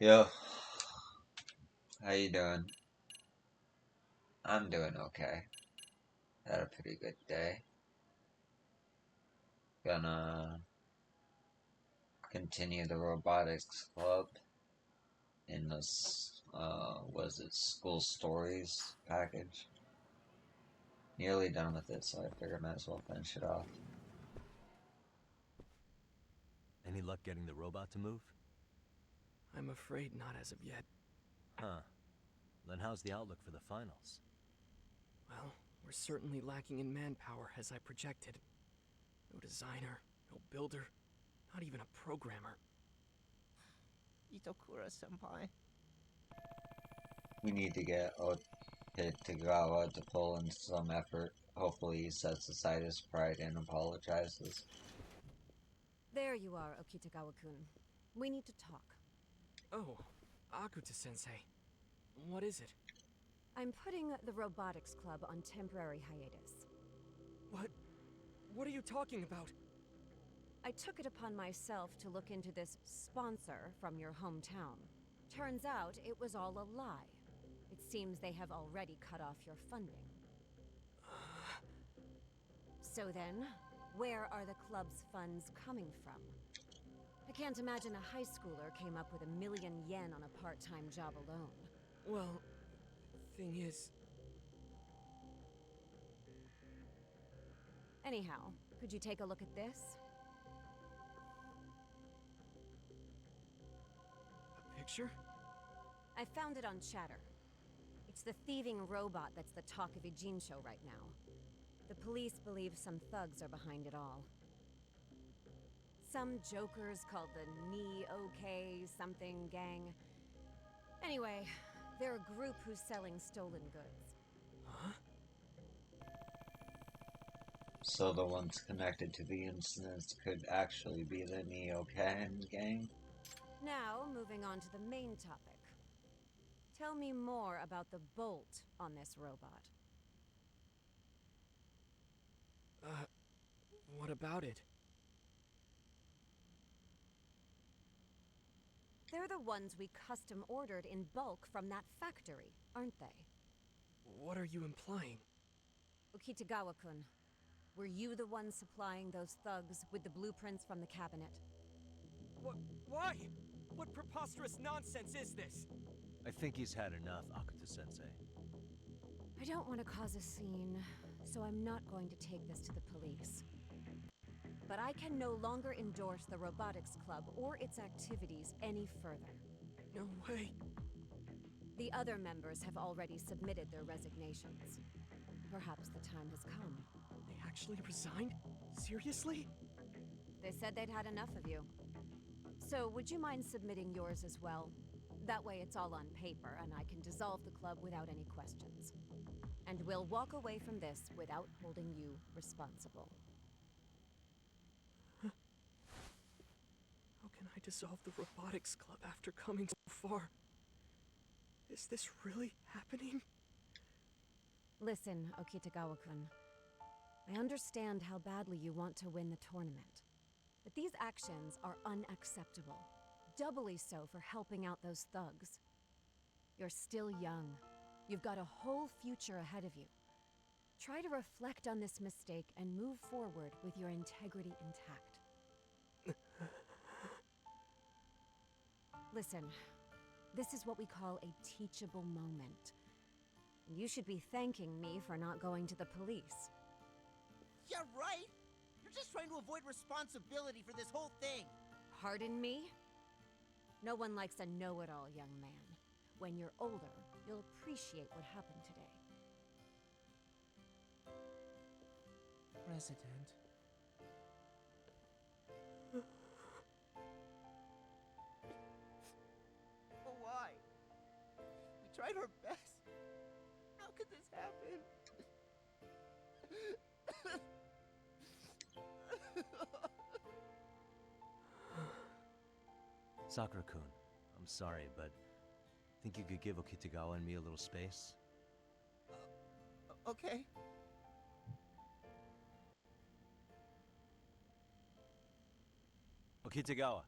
Yo, how you doing? I'm doing okay. Had a pretty good day. Gonna continue the robotics club in this, was it school stories package? Nearly done with it, so I figured I might as well finish it off. Any luck getting the robot to move? I'm afraid not as of yet. Huh. Then how's the outlook for the finals? Well, we're certainly lacking in manpower, as I projected. No designer, no builder, not even a programmer. Itokura-senpai. We need to get Otagawa to pull in some effort. Hopefully he sets aside his pride and apologizes. There you are, Okitagawa-kun. We need to talk. Oh, Akuta-sensei. What is it? I'm putting the Robotics Club on temporary hiatus. What? What are you talking about? I took it upon myself to look into this sponsor from your hometown. Turns out it was all a lie. It seems they have already cut off your funding. So then, where are the club's funds coming from? I can't imagine a high schooler came up with $1,000,000 on a part-time job alone. Well, thing is... Anyhow, could you take a look at this? A picture? I found it on Chatter. It's the thieving robot that's the talk of Ijincho right now. The police believe some thugs are behind it all. Some jokers called the Ni OK something gang. Anyway, they're a group who's selling stolen goods. Huh? So the ones connected to the incidents could actually be the Neo-Kan gang? Now, moving on to the main topic. Tell me more about the bolt on this robot. What about it? They're the ones we custom ordered in bulk from that factory, aren't they? What are you implying? Okitagawa-kun, were you the one supplying those thugs with the blueprints from the cabinet? Why? What preposterous nonsense is this? I think he's had enough, Akuta-sensei. I don't want to cause a scene, so I'm not going to take this to the police. But I can no longer endorse the Robotics Club or its activities any further. No way. The other members have already submitted their resignations. Perhaps the time has come. They actually resigned? Seriously? They said they'd had enough of you. So would you mind submitting yours as well? That way it's all on paper and I can dissolve the club without any questions. And we'll walk away from this without holding you responsible. How can I dissolve the Robotics Club after coming so far? Is this really happening? Listen, Okitagawa-kun. I understand how badly you want to win the tournament. But these actions are unacceptable. Doubly so for helping out those thugs. You're still young. You've got a whole future ahead of you. Try to reflect on this mistake and move forward with your integrity intact. Listen, this is what we call a teachable moment. You should be thanking me for not going to the police. Yeah, right? You're just trying to avoid responsibility for this whole thing. Pardon me? No one likes a know-it-all young man. When you're older, you'll appreciate what happened today. President. But why? We tried our best. How could this happen? Sakura-kun, I'm sorry, but think you could give Okitagawa and me a little space? Okay. Okitagawa.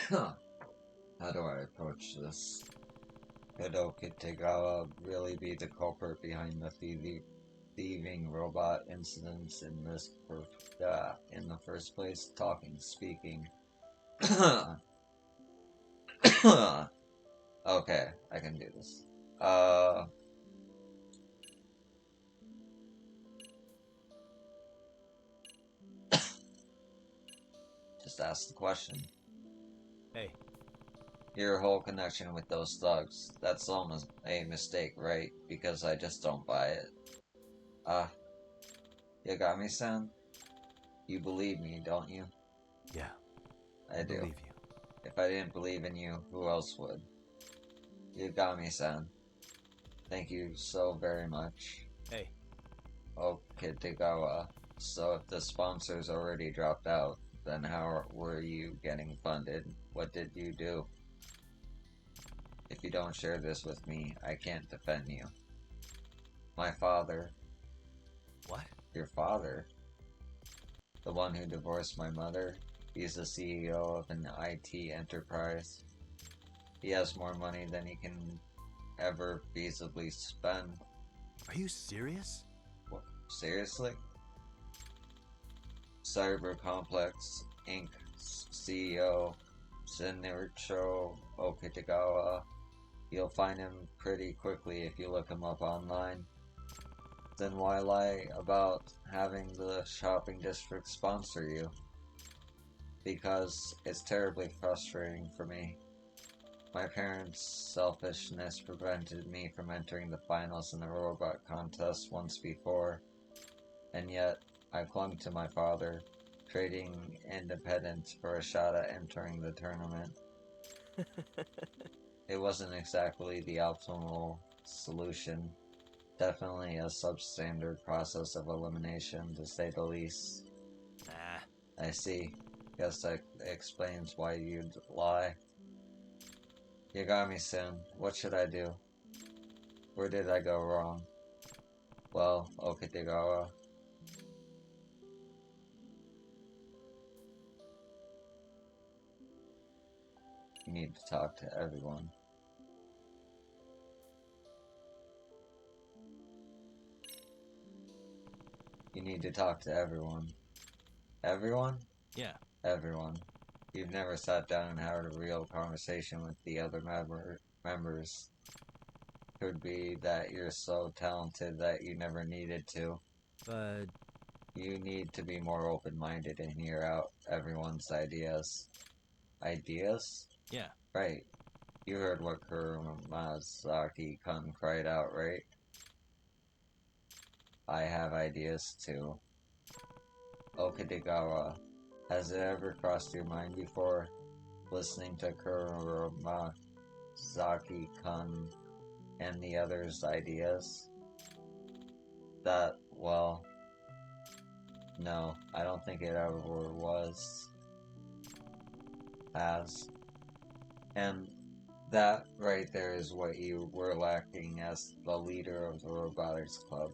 How do I approach this? Could Okitagawa really be the culprit behind the thieving robot incidents in in the first place? Talking, speaking. Okay, I can do this. Just ask the question. Hey, Your whole connection with those thugs, that's almost a mistake, right? Because I just don't buy it. Yagami-san? You believe me, don't you? yeah, I do. believe you. If I didn't believe in you, who else would? Yagami-san. Thank you so very much. Hey, Okitagawa. So if the sponsors already dropped out, then how were you getting funded? What did you do? If you don't share this with me, I can't defend you. My father. what? Your father? The one who divorced my mother? He's the CEO of an IT enterprise. He has more money than he can ever feasibly spend. Are you serious? What? Seriously? Cyber Complex Inc. CEO Shinichiro Okitagawa. You'll find him pretty quickly if you look him up online. Then why lie about having the shopping district sponsor you? Because it's terribly frustrating for me. My parents' selfishness prevented me from entering the finals in the robot contest once before, and yet I clung to my father, trading independence for a shot at entering the tournament. It wasn't exactly the optimal solution. Definitely a substandard process of elimination, to say the least. Nah. I see. Guess that explains why you'd lie. Yagami-san, what should I do? Where did I go wrong? Well, Okitagawa. You need to talk to everyone. You need to talk to everyone. Everyone? Yeah. Everyone. You've never sat down and had a real conversation with the other members. Could be that you're so talented that you never needed to. But You need to be more open-minded and hear out everyone's ideas. Ideas? yeah. Right. You heard what Kurumazaki-kun cried out, right? I have ideas too. Okitagawa, has it ever crossed your mind before, listening to Kurumazaki-kun and the others' ideas? That, well, no, I don't think it ever was. And that right there is what you were lacking as the leader of the Robotics Club.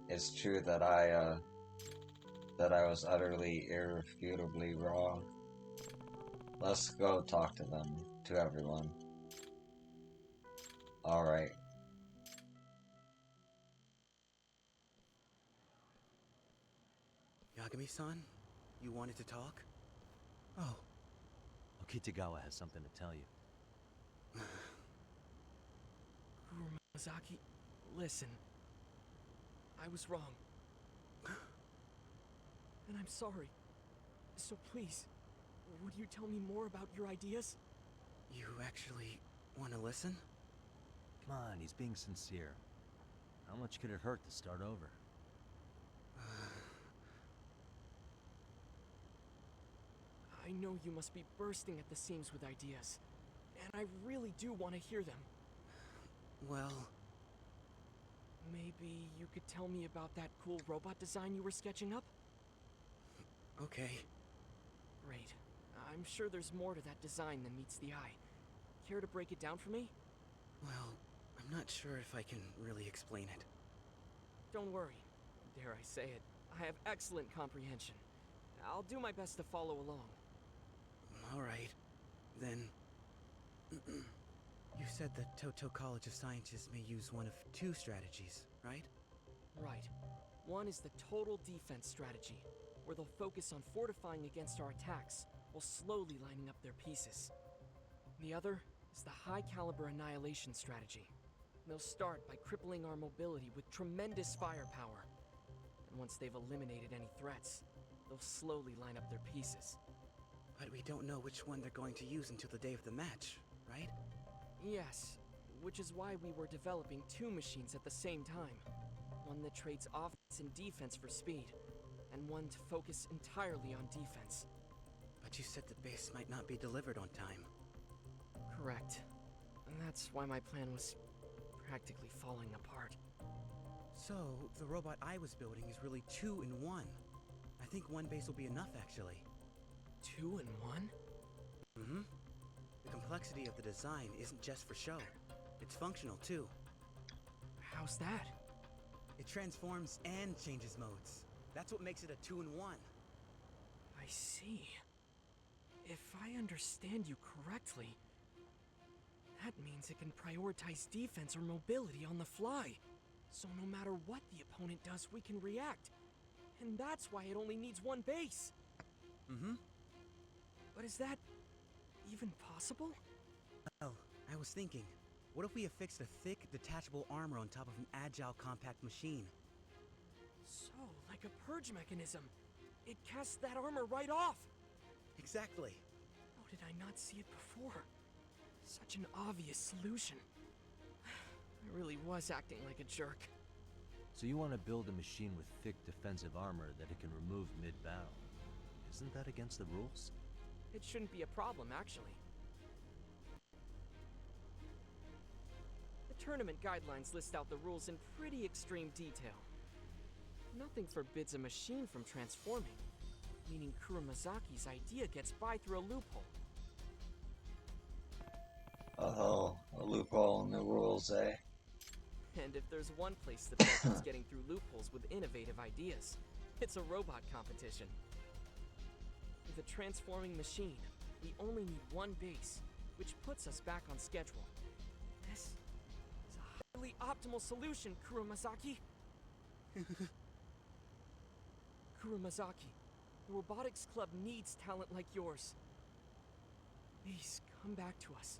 It's true that I was utterly, irrefutably wrong. Let's go talk to them, to everyone. Alright. Yagami-san, you wanted to talk? Oh, Okitagawa has something to tell you. Kurumazaki, listen. I was wrong. And I'm sorry. So please, would you tell me more about your ideas? you actually want to listen? Come on, he's being sincere. How much could it hurt to start over? I know you must be bursting at the seams with ideas, and I really do want to hear them. Well, Maybe you could tell me about that cool robot design you were sketching up? okay. Great. I'm sure there's more to that design than meets the eye. Care to break it down for me? Well, I'm not sure if I can really explain it. Don't worry. Dare I say it, I have excellent comprehension. I'll do my best to follow along. Alright. Then... You said the Toto College of Scientists may use one of two strategies, right? Right. One is the total defense strategy, where they'll focus on fortifying against our attacks, while slowly lining up their pieces. The other is the high-caliber annihilation strategy. They'll start by crippling our mobility with tremendous firepower. And once they've eliminated any threats, they'll slowly line up their pieces. But we don't know which one they're going to use until the day of the match, right? Yes, which is why we were developing two machines at the same time. One that trades offense and defense for speed, and one to focus entirely on defense. But you said the base might not be delivered on time. Correct. And that's why my plan was practically falling apart. So, the robot I was building is really 2 in 1. I think one base will be enough, actually. 2 in 1? Mm-hmm. The complexity of the design isn't just for show. It's functional, too. How's that? It transforms and changes modes. That's what makes it a 2 in 1. I see. If I understand you correctly, that means it can prioritize defense or mobility on the fly. So no matter what the opponent does, we can react. And that's why it only needs one base. Mm-hmm. But is that even possible? Well, I was thinking, what if we affixed a thick, detachable armor on top of an agile, compact machine? So, like a purge mechanism. It casts that armor right off. Exactly. How did I not see it before? Such an obvious solution. I really was acting like a jerk. So you want to build a machine with thick defensive armor that it can remove mid-battle. Isn't that against the rules? It shouldn't be a problem, actually. The tournament guidelines list out the rules in pretty extreme detail. Nothing forbids a machine from transforming, meaning Kuramazaki's idea gets by through a loophole. Oh, a loophole in the rules, eh? And if there's one place the best is getting through loopholes with innovative ideas, it's a robot competition. With a transforming machine, we only need one base, which puts us back on schedule. This is a highly optimal solution, Kuromazaki. Kuromazaki, the robotics club needs talent like yours. Please, come back to us.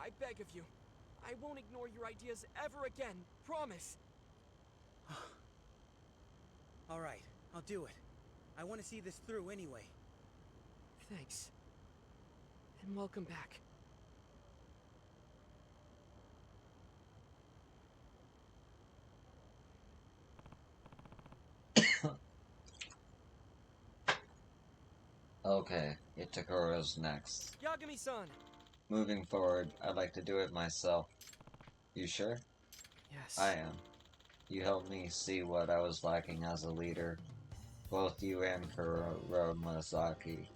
I beg of you. I won't ignore your ideas ever again, promise. Alright, I'll do it. I want to see this through anyway. Thanks. And welcome back. Okay, Itakura's next. Yagami-san! Moving forward, I'd like to do it myself. You sure? Yes. I am. You helped me see what I was lacking as a leader. Both you and Kuromazaki.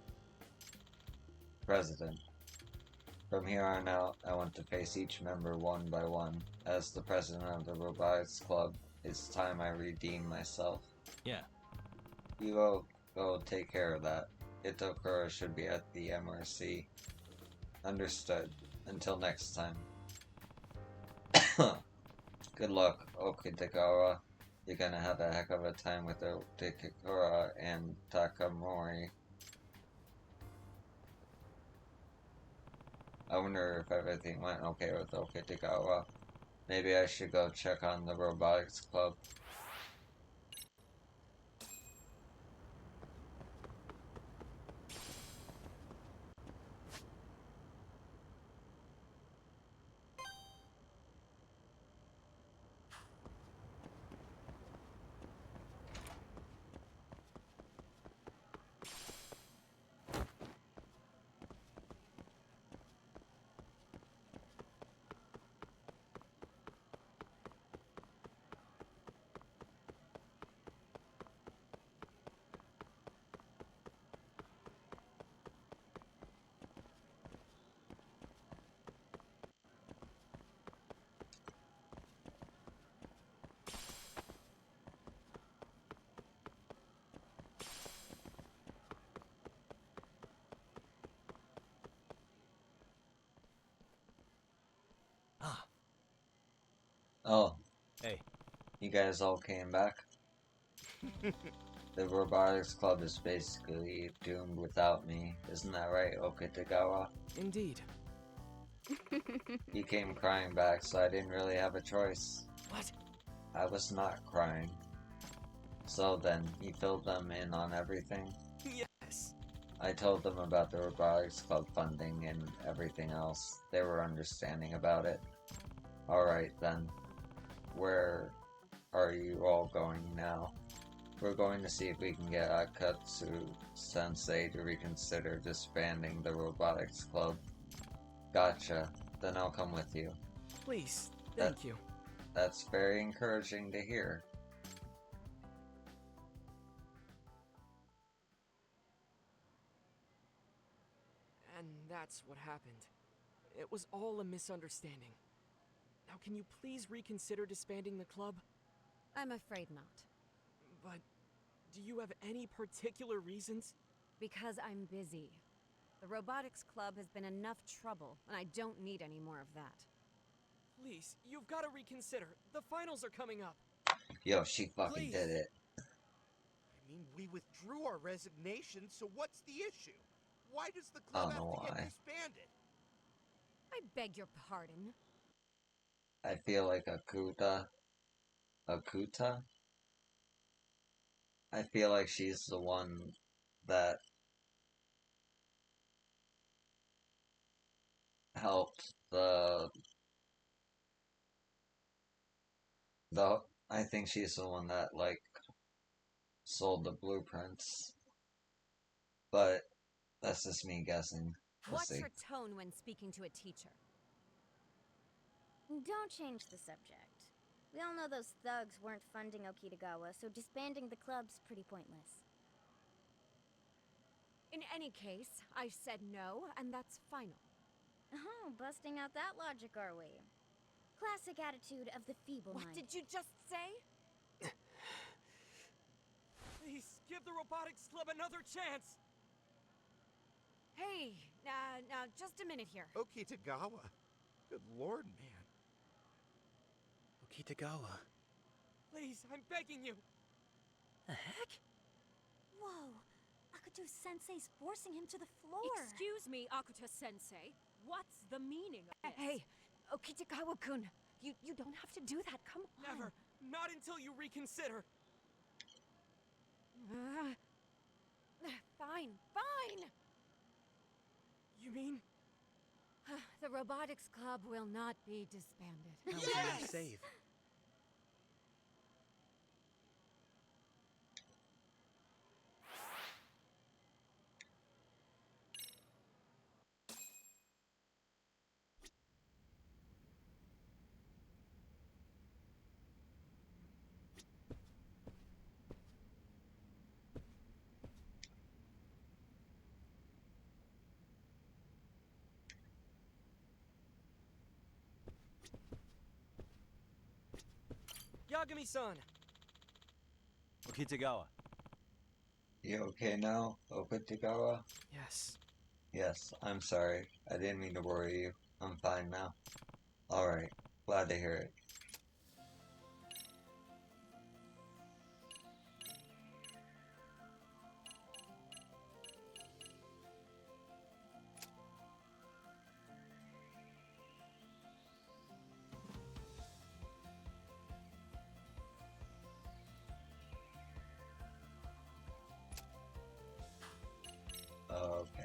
President. From here on out, I want to face each member one by one. As the president of the Robotics Club, it's time I redeem myself. Yeah. You go take care of that. Itakura should be at the MRC. Understood. Until next time. Good luck, Okitagawa. You're gonna have a heck of a time with Okitagawa and Takamori. I wonder if everything went okay with Okitagawa. Maybe I should go check on the robotics club. You guys all came back? The robotics club is basically doomed without me. Isn't that right, Okitagawa? Indeed. You came crying back, so I didn't really have a choice. What? I was not crying. So then, you filled them in on everything? Yes. I told them about the robotics club funding and everything else. They were understanding about it. Alright then. Where are you all going now? We're going to see if we can get Akatsu Sensei to reconsider disbanding the robotics club. Gotcha. Then I'll come with you. Please. Thank you. That's very encouraging to hear. And that's what happened. It was all a misunderstanding. Now, can you please reconsider disbanding the club? I'm afraid not. But do you have any particular reasons? Because I'm busy. The robotics club has been enough trouble, and I don't need any more of that. Please, you've got to reconsider. The finals are coming up. Yo, she fucking Please. did it. I mean, we withdrew our resignation, so what's the issue? Why does the I club don't have know to get why. disbanded? I beg your pardon. I feel like Akuta? I feel like she's the one that helped I think she's the one that, like, sold the blueprints. But that's just me guessing. We'll Watch see. your tone when speaking to a teacher. Don't change the subject. We all know those thugs weren't funding Okitagawa, so disbanding the club's pretty pointless. In any case, I said no, and that's final. Oh, busting out that logic, are we? Classic attitude of the feeble What mind. did you just say? Please, give the robotics club another chance. Hey, now, just a minute here. Okitagawa? Good lord, man. Okitagawa. Please, I'm begging you. The heck? Whoa! Akuto-sensei's forcing him to the floor. Excuse me, Akuta-sensei. What's the meaning of this? Hey, Okitagawa-kun, you don't have to do that. Come on. Never. Not until you reconsider. Fine. You mean? The robotics club will not be disbanded. That was a nice save. Yagami-san! Okitagawa. You okay now, Okitagawa? Yes. Yes, I'm sorry. I didn't mean to worry you. I'm fine now. Alright, glad to hear it. Okay.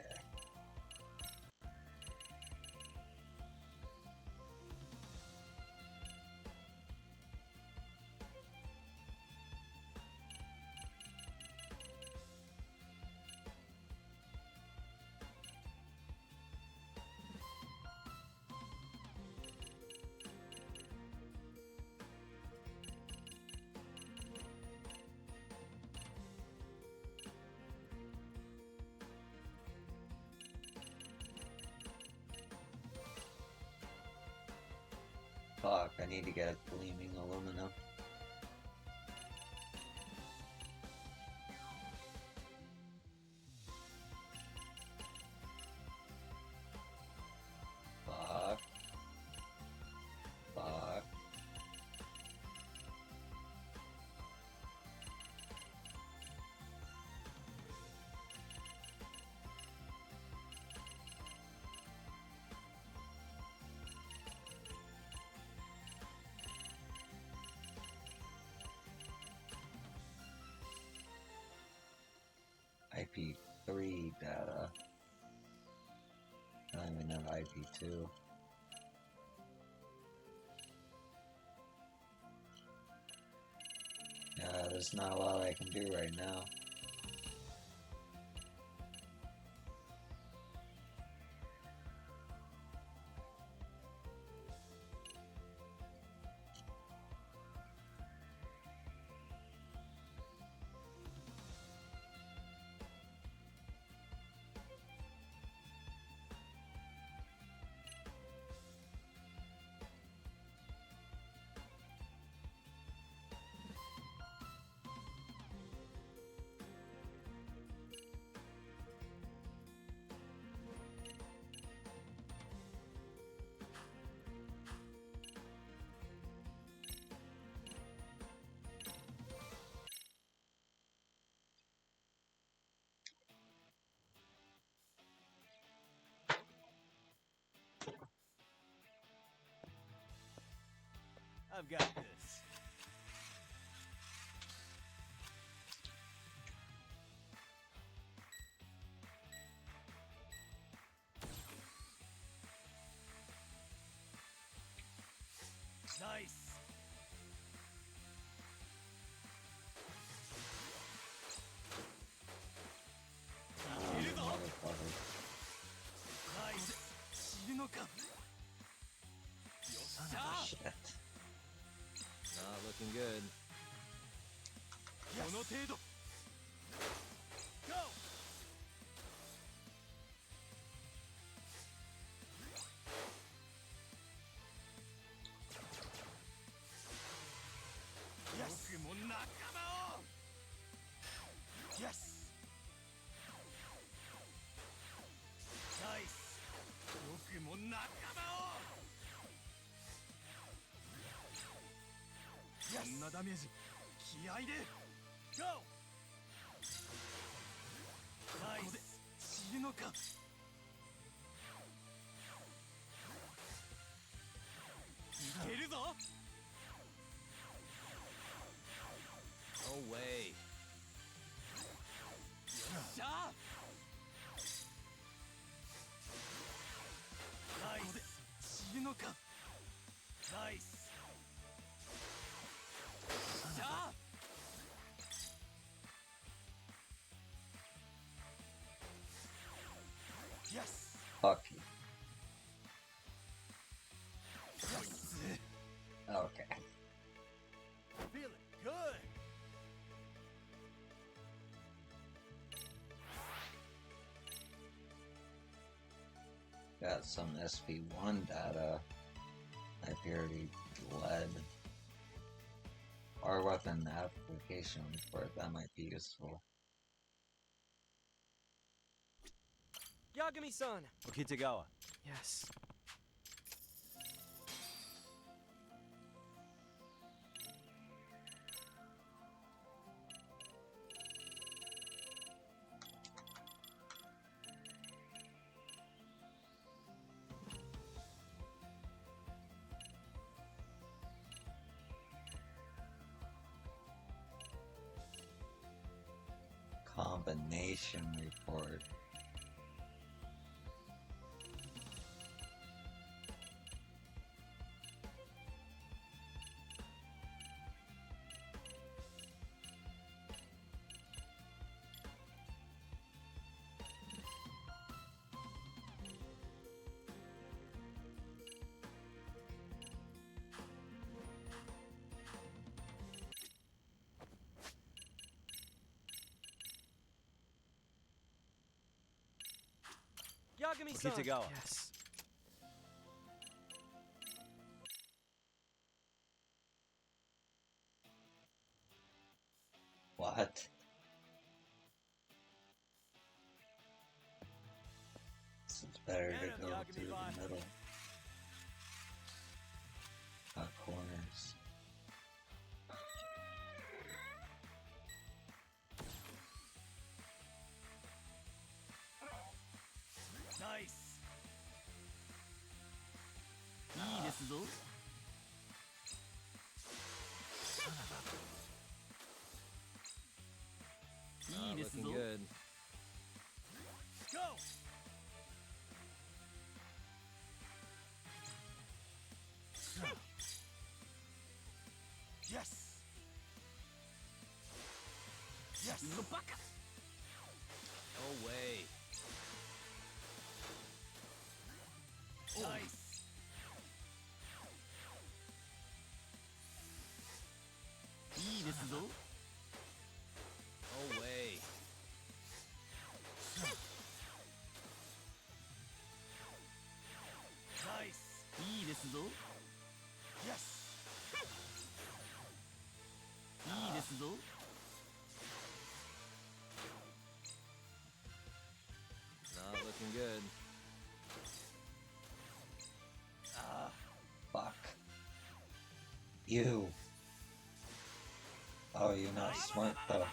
Fuck, I need to get gleaming aluminum. Fuck. data. I don't even have IP2. Yeah, there's not a lot I can do right now. I've got this. Nice. Motherfucker. Nice. Shit. Not looking good. Go. Yes. Yes. Nice. よくも仲間を。こんなダメージ気合で GO! ナイス散るのかいけるぞ No way よっしゃナイス散るのかナイス Yes. Fuck you. Okay. Feeling good. Got some SP1 data. I purity lead. Or weapon application for it, that might be useful. Yagami-san! Okitagawa. Yes. Combination report. Yagami-san! Okitagawa. Yes. What? This is better to go through the middle. Not corners. Nice. いいですぞ。いいですぞ。Good. Yes. Yes. No baka. No way. Nice. No way. Nice. Yes. Not looking good. Fuck. You. Oh, you're not smart though.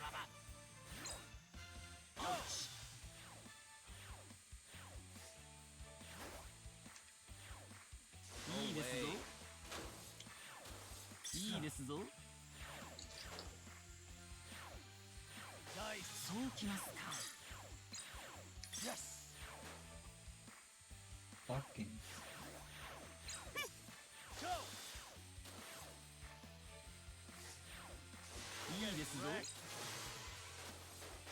Yes. Fucking. Go.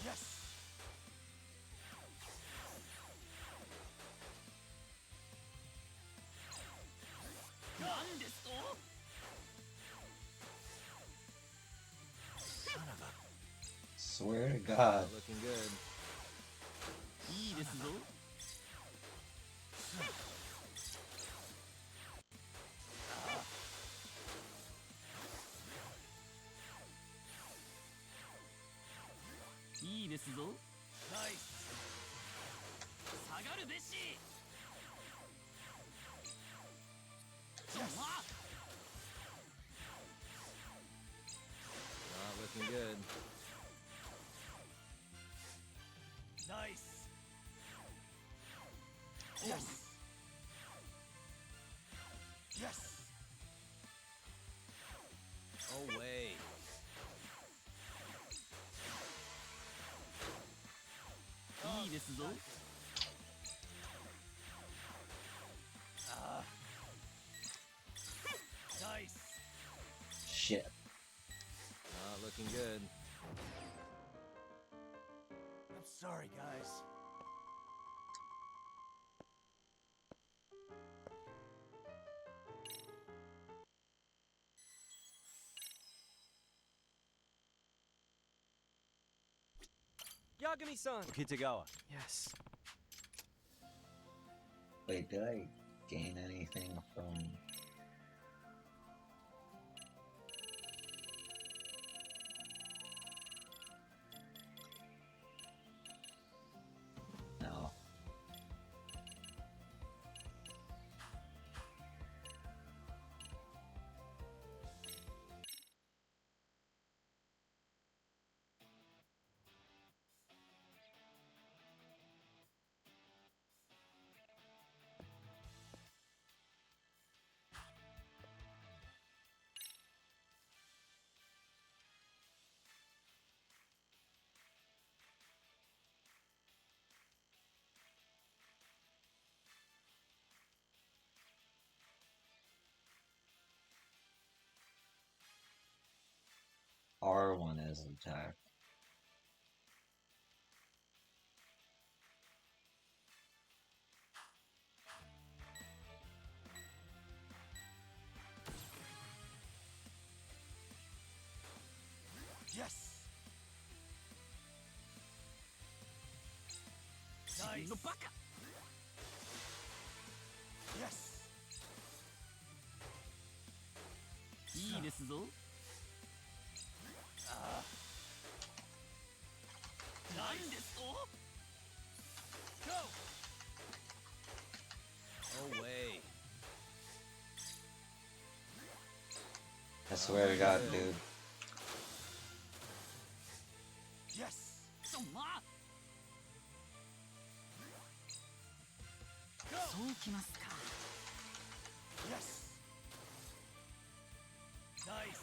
Yes. Swear to God. Not looking good. Nice. Yes. Not looking good. Nice. Yes. Yes. No way. Nice. Shit. Not looking good. I'm sorry, guys. Yagami-san! Kitagawa. Yes. Wait, did I gain anything from... No. R1 is attack. Yes. Nice. No baka. Yes. Go. No way. I swear to God, dude. Yes. Go. Yes. Nice.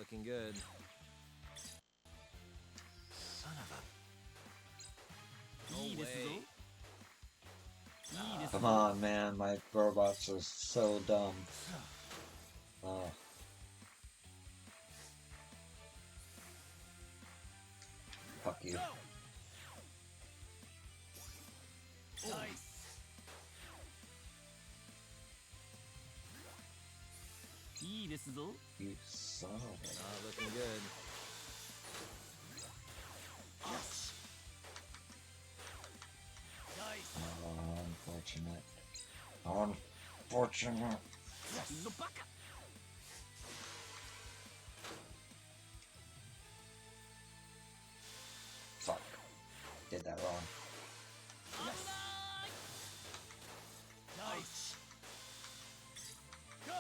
looking good. Son of a... No way. Come on, man. My robots are so dumb. Oh. Fuck you. Nice. You son of a... Looking good. Oh, unfortunate. Unfortunate. Fuck. Did that wrong. Nice. Go.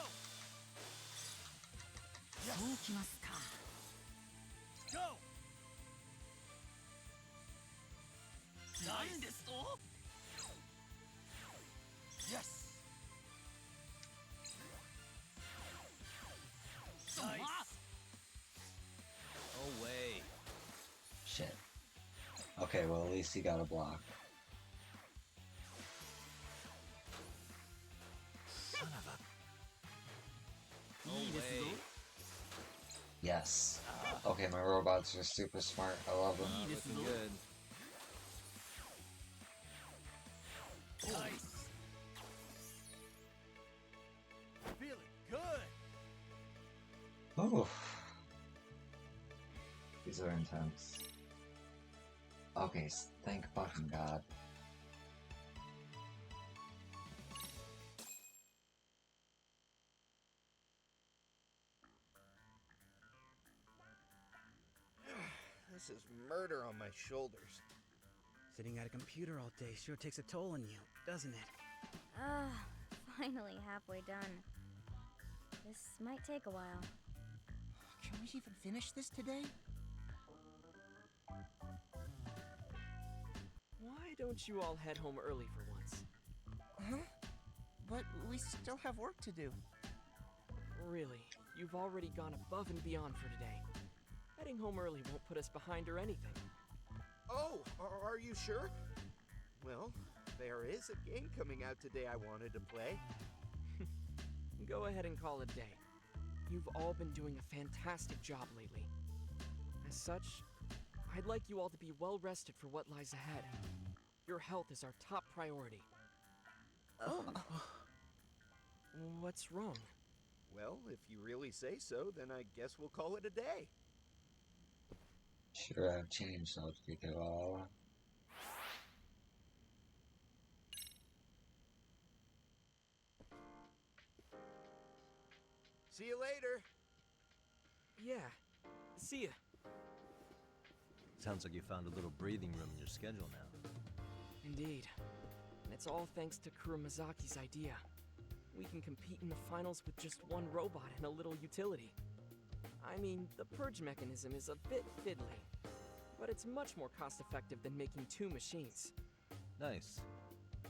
Go. Yes. Nice. No way. Shit. Okay, well at least he got a block. Son of a... No way. Yes. Okay, my robots are super smart. I love them. Looking good. Nice. Feeling good. Oof. These are intense. Okay, thank fucking God. This is murder on my shoulders. Sitting at a computer all day sure takes a toll on you, doesn't it? Ah, finally halfway done. This might take a while. Can we even finish this today? Why don't you all head home early for once? Huh? But we still have work to do. Really, you've already gone above and beyond for today. Heading home early won't put us behind or anything. Oh, are you sure? Well, there is a game coming out today I wanted to play. Go ahead and call it a day. You've all been doing a fantastic job lately. As such, I'd like you all to be well rested for what lies ahead. Your health is our top priority. Oh. What's wrong? Well, if you really say so, then I guess we'll call it a day. Sure, I've changed those because See you later. Yeah. See ya. Sounds like you found a little breathing room in your schedule now. Indeed. And it's all thanks to Kuramazaki's idea. We can compete in the finals with just one robot and a little utility. I mean, the purge mechanism is a bit fiddly, but it's much more cost-effective than making two machines. Nice.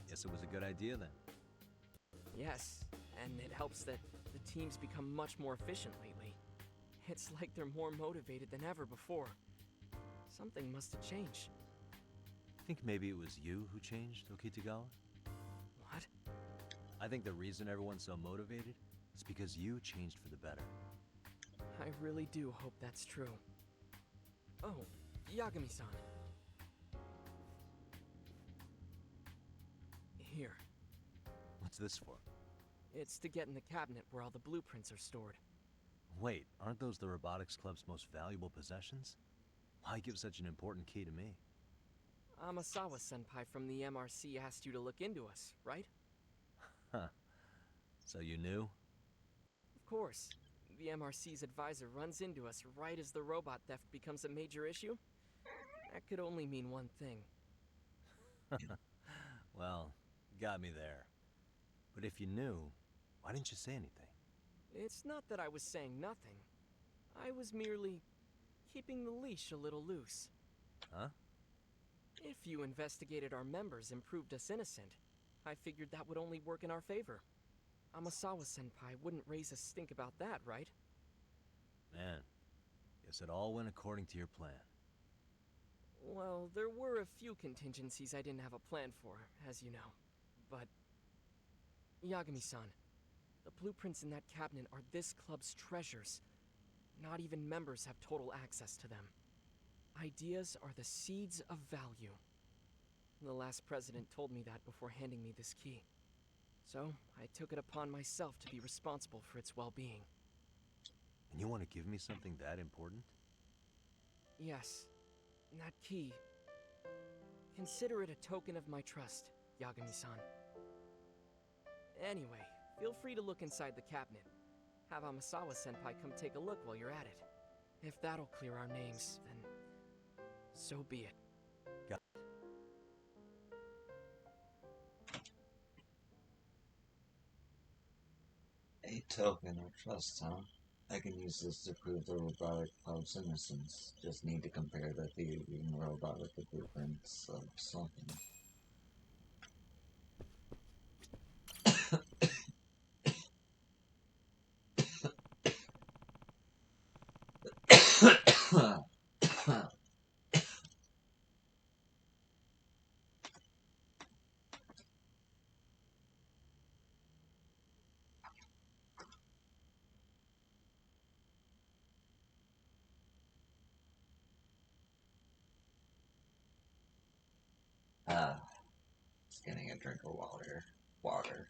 Guess it was a good idea then. Yes, and it helps that the teams become much more efficient lately. It's like they're more motivated than ever before. Something must have changed. Think maybe it was you who changed, Okitagawa? What? I think the reason everyone's so motivated is because you changed for the better. I really do hope that's true. Oh, Yagami-san. Here. What's this for? It's to get in the cabinet where all the blueprints are stored. Wait, aren't those the Robotics Club's most valuable possessions? Why give such an important key to me? Amasawa-senpai from the MRC asked you to look into us, right? Huh. So you knew? Of course. The MRC's advisor runs into us right as the robot theft becomes a major issue. That could only mean one thing. Well, got me there. But if you knew, why didn't you say anything? It's not that I was saying nothing. I was merely keeping the leash a little loose. Huh? If you investigated our members and proved us innocent, I figured that would only work in our favor. Amasawa-senpai wouldn't raise a stink about that, right? Man, Guess it all went according to your plan. Well, there were a few contingencies I didn't have a plan for, as you know. But... Yagami-san, the blueprints in that cabinet are this club's treasures. Not even members have total access to them. Ideas are the seeds of value. The last president told me that before handing me this key. So, I took it upon myself to be responsible for its well-being. And you want to give me something that important? Yes. And that key... Consider it a token of my trust, Yagami-san. Anyway, feel free to look inside the cabinet. Have Amasawa-senpai come take a look while you're at it. If that'll clear our names, then... so be it. Got A token of trust, huh? I can use this to prove the robotic club's innocence. Just need to compare the thieving robot with the blueprints of something. Just getting a drink of water. Water.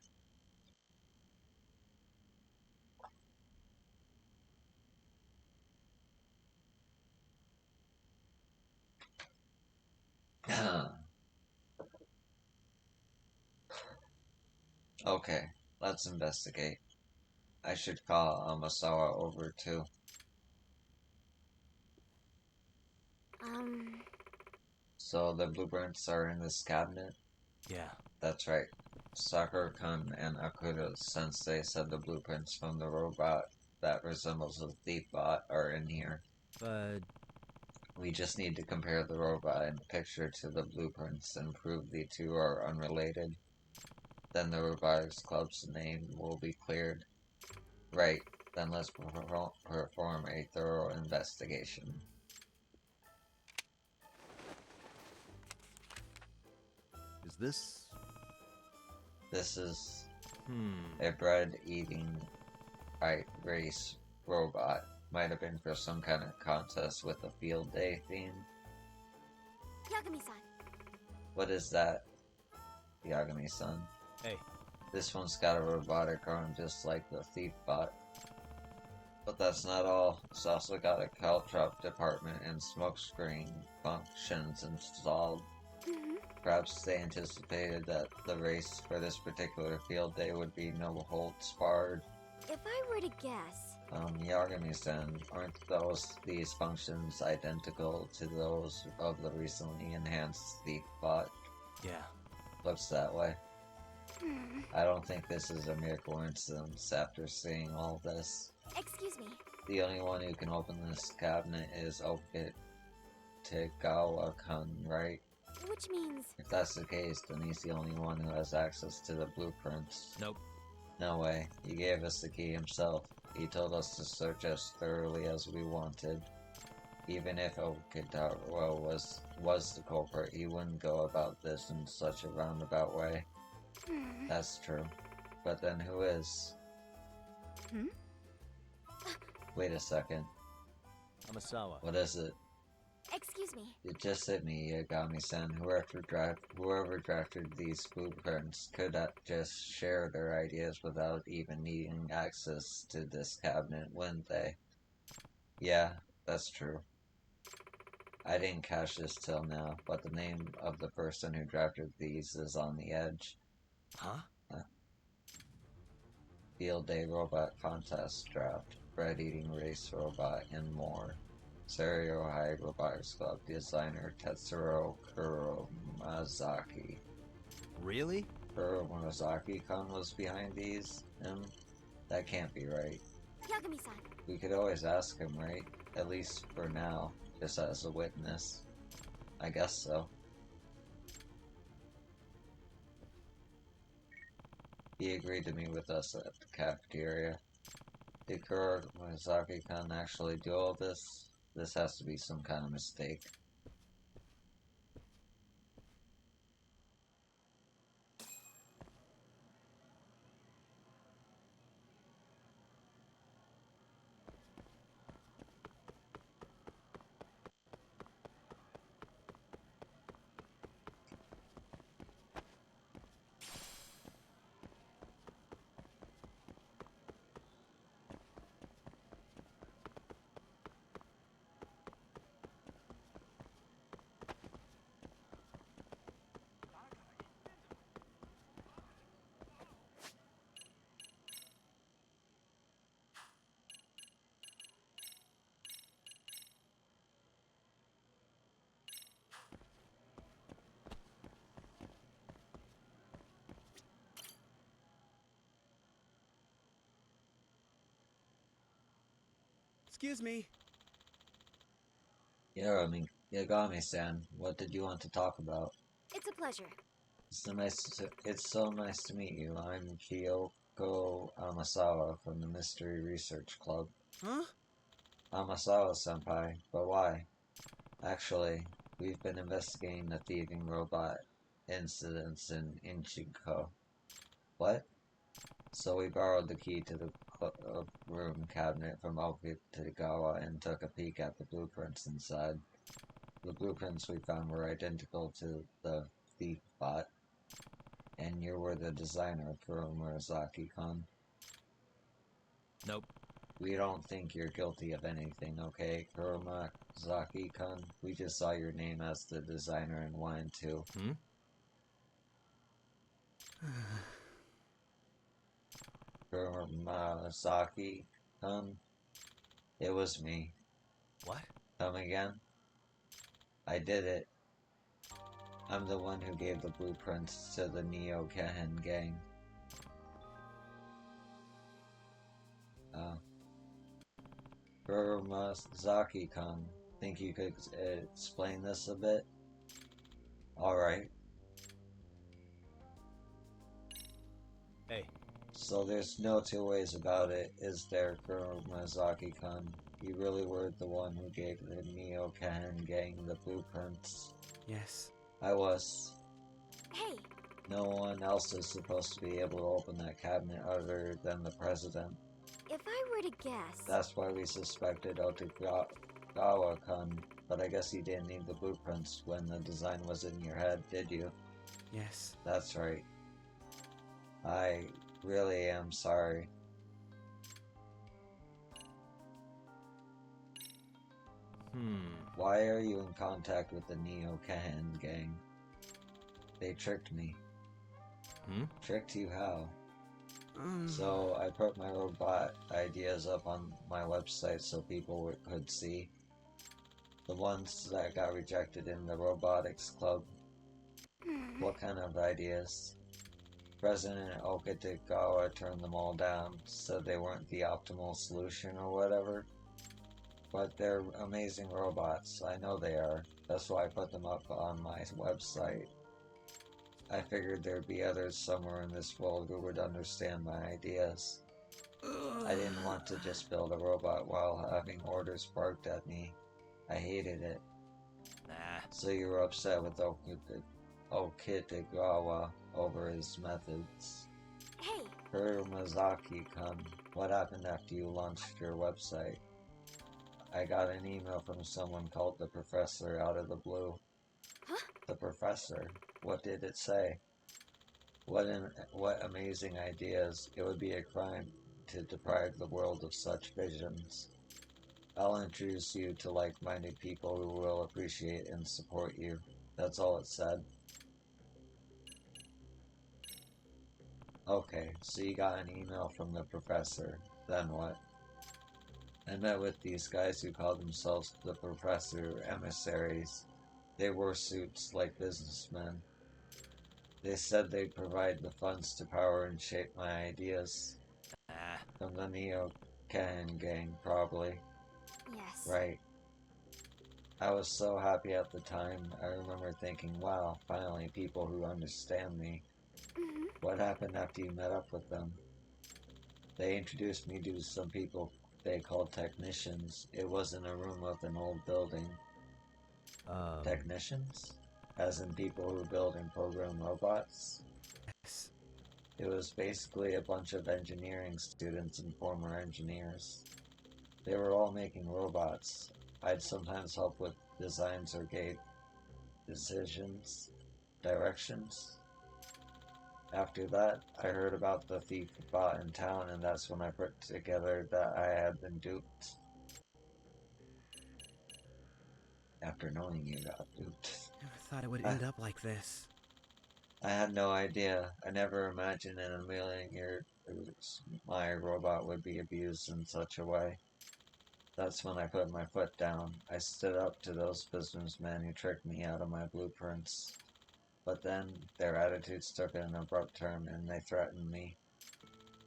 Okay, let's investigate. I should call Amasawa over too. So the blueprints are in this cabinet? Yeah. That's right. Sakura-kun and Akuda-sensei said the blueprints from the robot that resembles a thief bot are in here. But... We just need to compare the robot in the picture to the blueprints and prove the two are unrelated. Then the Robotics Club's name will be cleared. Right, then let's perform a thorough investigation. is this... This is Hmm. a bread-eating race robot. Might have been for some kind of contest with a field day theme. Yagami-san. What is that, Yagami-san? Hey. This one's got a robotic arm just like the thief bot. But that's not all. It's also got a caltrop department and smokescreen functions installed. Perhaps they anticipated that the race for this particular field day would be no holds barred. If I were to guess... Yagami-san, aren't these functions identical to those of the recently enhanced thief bot? Yeah. Looks that way. I don't think this is a mere coincidence after seeing all this. Excuse me. The only one who can open this cabinet is Okitegawa-kun, right? Which means... If that's the case, then he's the only one who has access to the blueprints. Nope. No way. He gave us the key himself. He told us to search as thoroughly as we wanted. Even if Okitegawa was the culprit, he wouldn't go about this in such a roundabout way. That's true. But then who is? Wait a second. Amasawa. What is it? Excuse me. It just hit me, Yagami-san. Whoever drafted these blueprints could just share their ideas without even needing access to this cabinet, wouldn't they? Yeah, that's true. I didn't catch this till now, but the name of the person who drafted these is on the edge. Huh? Field Day Robot Contest Draft, Bread Eating Race Robot, and more. Serio High Robotics Club designer Tetsuro Kuromazaki. Really? Kuromazaki-kun was behind these? That can't be right. Yagami-san. We could always ask him, right? At least for now, just as a witness. I guess so. He agreed to meet with us at the cafeteria. Did Kuromazaki-kun actually do all this? This has to be some kind of mistake. Excuse me. Yagami-san, what did you want to talk about? It's a pleasure. It's so nice to meet you. I'm Kyoko Amasawa from the Mystery Research Club. Huh? Amasawa-senpai, but why? Actually, we've been investigating the thieving robot incidents in Ichigo. What? So we borrowed the key to the room cabinet from Okitagawa and took a peek at the blueprints inside. The blueprints we found were identical to the thief bot. And you were the designer, Kuromazaki-kun. Nope. We don't think you're guilty of anything, okay, Kuromazaki-kun? We just saw your name as the designer and wanted to. Kuromazaki-kun? It was me. What? Come again? I did it. I'm the one who gave the blueprints to the Neo Kehen gang. Kuromazaki-kun, think you could explain this a bit? Alright. Hey. So there's no two ways about it, is there, Kuromazaki-kun? You really were the one who gave the Neo Kehen gang the blueprints. Yes. I was. Hey, No one else is supposed to be able to open that cabinet other than the president. if I were to guess... That's why we suspected Otagawa-kun, but I guess you didn't need the blueprints when the design was in your head, did you? Yes. That's right. I really am sorry. Why are you in contact with the Neo Kehen gang? They tricked me. Tricked you how? So I put my robot ideas up on my website so people could see. The ones that got rejected in the robotics club. What kind of ideas? President Okitagawa turned them all down, said they weren't the optimal solution or whatever. But they're amazing robots, I know they are. That's why I put them up on my website. I figured there'd be others somewhere in this world who would understand my ideas. I didn't want to just build a robot while having orders barked at me. I hated it. Nah. So you were upset with Okitagawa over his methods. Hey, Kuromazaki-kun, what happened after you launched your website? I got an email from someone called the Professor out of the blue. Huh? The Professor? What did it say? What amazing ideas. It would be a crime to deprive the world of such visions. I'll introduce you to like-minded people who will appreciate and support you. That's all it said. Okay, so you got an email from the Professor. Then what? I met with these guys who called themselves the Professor Emissaries. They wore suits like businessmen. They said they'd provide the funds to power and shape my ideas. From the Neo Kehen gang, probably. yes. Right. I was so happy at the time. I remember thinking, wow, finally people who understand me. What happened after you met up with them? They introduced me to some people they called technicians. It was in a room of an old building. Technicians? As in people who build and program robots? Yes. It was basically a bunch of engineering students and former engineers. They were all making robots. I'd sometimes help with designs or gate directions. After that, I heard about the thief bot in town, and that's when I put together that I had been duped. After knowing you got duped. Never thought it would end up like this. I had no idea. I never imagined in a million years my robot would be abused in such a way. That's when I put my foot down. I stood up to those businessmen who tricked me out of my blueprints. But then their attitudes took an abrupt turn and they threatened me.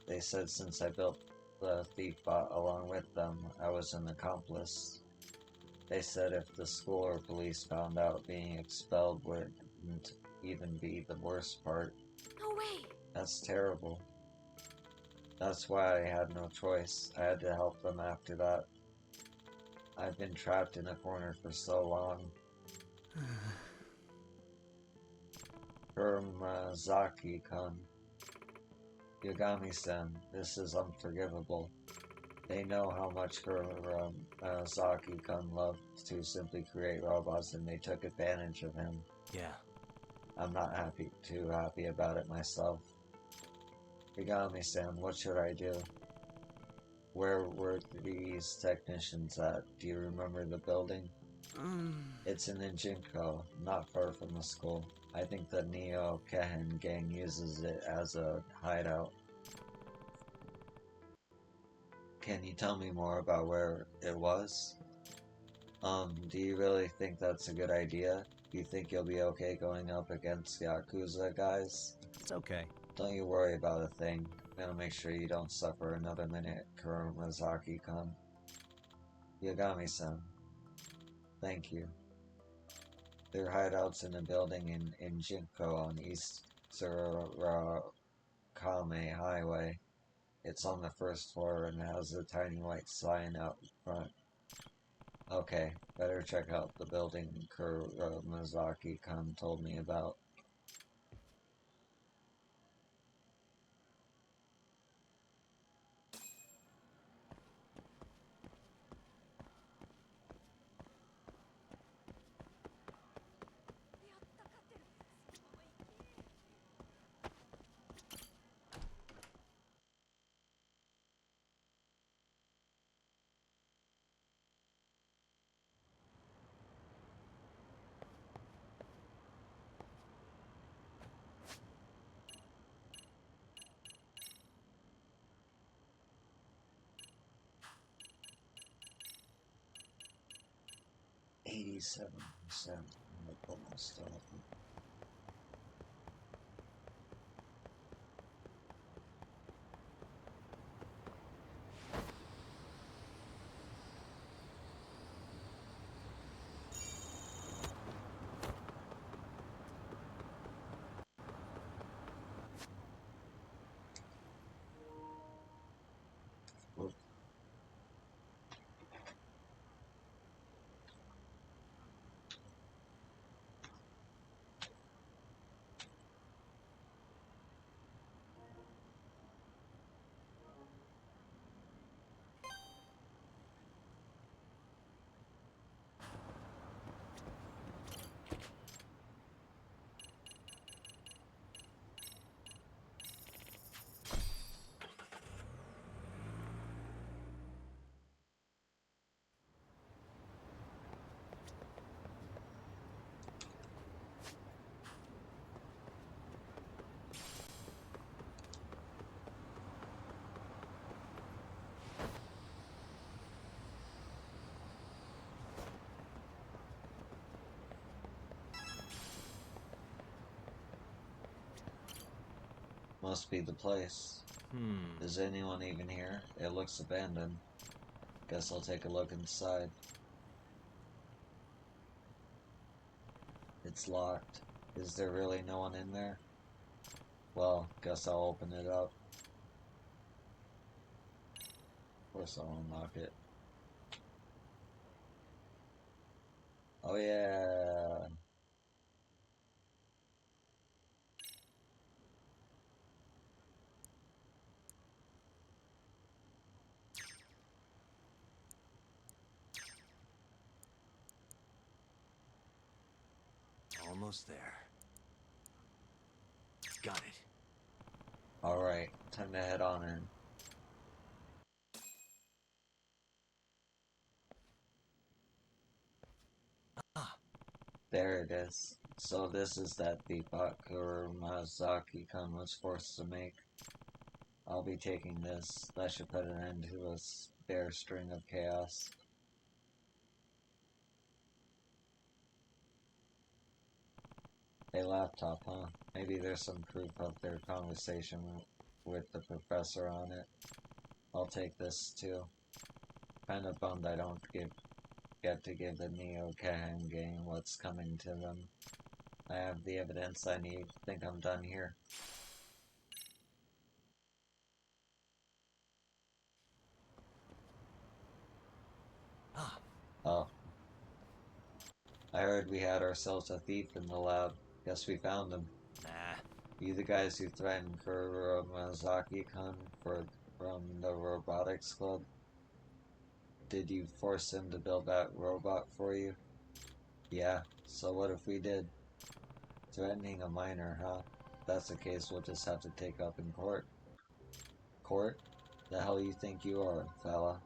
They said since I built the thief bot along with them, I was an accomplice. They said if the school or police found out, being expelled wouldn't even be the worst part. No way! That's terrible. That's why I had no choice. I had to help them after that. I've been trapped in a corner for so long. Kuramazaki-kun. Yagami-san, this is unforgivable. They know how much Kuramazaki-kun loved to simply create robots, and they took advantage of him. Yeah. I'm not too happy about it myself. Yagami-san, what should I do? Where were these technicians at? Do you remember the building? It's in Jinko, not far from the school. I think the Neo Kehen gang uses it as a hideout. Can you tell me more about where it was? Do you really think that's a good idea? Do you think you'll be okay going up against Yakuza guys? It's okay. Don't you worry about a thing. I'm gonna make sure you don't suffer another minute, Kuramazaki-kun. Yagami-san. Thank you. Their hideouts in a building in Jinko on East Tsurakame Highway. It's on the first floor and has a tiny white sign out front. Okay, better check out the building Kuramazaki-kun told me about. $87% of the bonus stuff. Must be the place. Is anyone even here? It looks abandoned. Guess I'll take a look inside. It's locked. Is there really no one in there? Well, guess I'll open it up. Of course I'll unlock it. Oh yeah. Almost there. Got it. Alright, time to head on in. There it is. So this is that Deepak Kurumazaki-kun was forced to make. I'll be taking this. That should put an end to a bare string of chaos. A laptop, huh? Maybe there's some proof of their conversation with the professor on it. I'll take this too. Kinda bummed I don't get to give the Neo Kahan gang what's coming to them. I have the evidence I need. Think I'm done here. Oh. I heard we had ourselves a thief in the lab. Guess we found him. Nah. You the guys who threatened Kurumazaki-kun from the robotics club? Did you force him to build that robot for you? Yeah, so what if we did? Threatening a minor, huh? If that's the case, we'll just have to take up in court. Court? The hell you think you are, fella?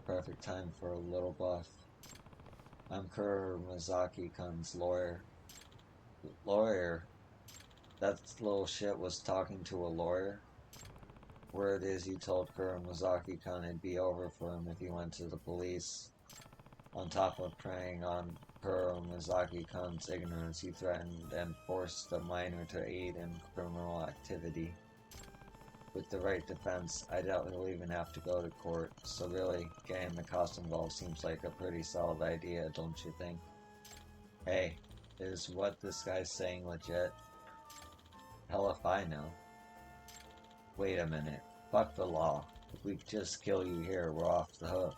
Perfect time for a little buff. I'm Kurumazaki-kun's lawyer. Lawyer? That little shit was talking to a lawyer? Word is you told Kurumazaki-kun it'd be over for him if he went to the police. On top of preying on Kurumazaki-kun's ignorance, he threatened and forced the minor to aid in criminal activity. With the right defense, I doubt he'll even have to go to court, so really, getting the cost involved seems like a pretty solid idea, don't you think? Hey, is what this guy's saying legit? Hell if I know. Wait a minute. Fuck the law. If we just kill you here, we're off the hook.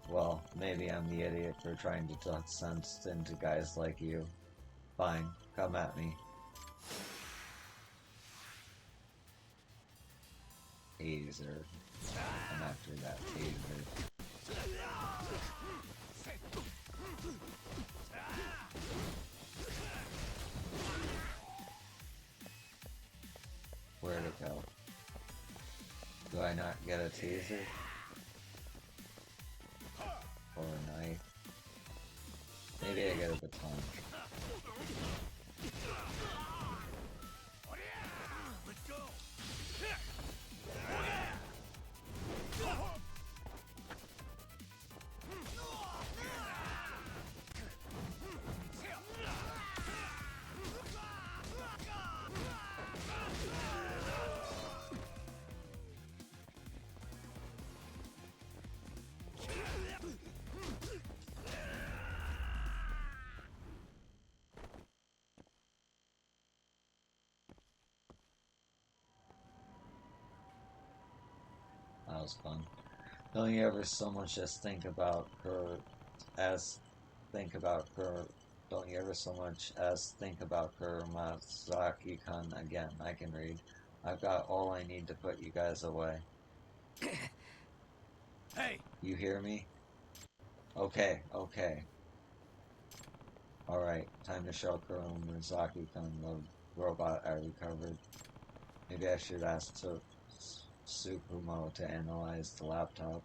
Well, maybe I'm the idiot for trying to talk sense into guys like you. Fine, come at me. Taser. I'm after that taser. Where'd it go? Do I not get a taser? Or a knife? Maybe I get a baton. Let's go. That was fun. Don't you ever so much as think about her don't you ever so much as think about Kurumazaki-kun again. I can read. I've got all I need to put you guys away. Hey, You hear me? Okay. Alright, time to show Kurumazaki-kun the robot I recovered. Maybe I should ask Tsukumo to analyze the laptop.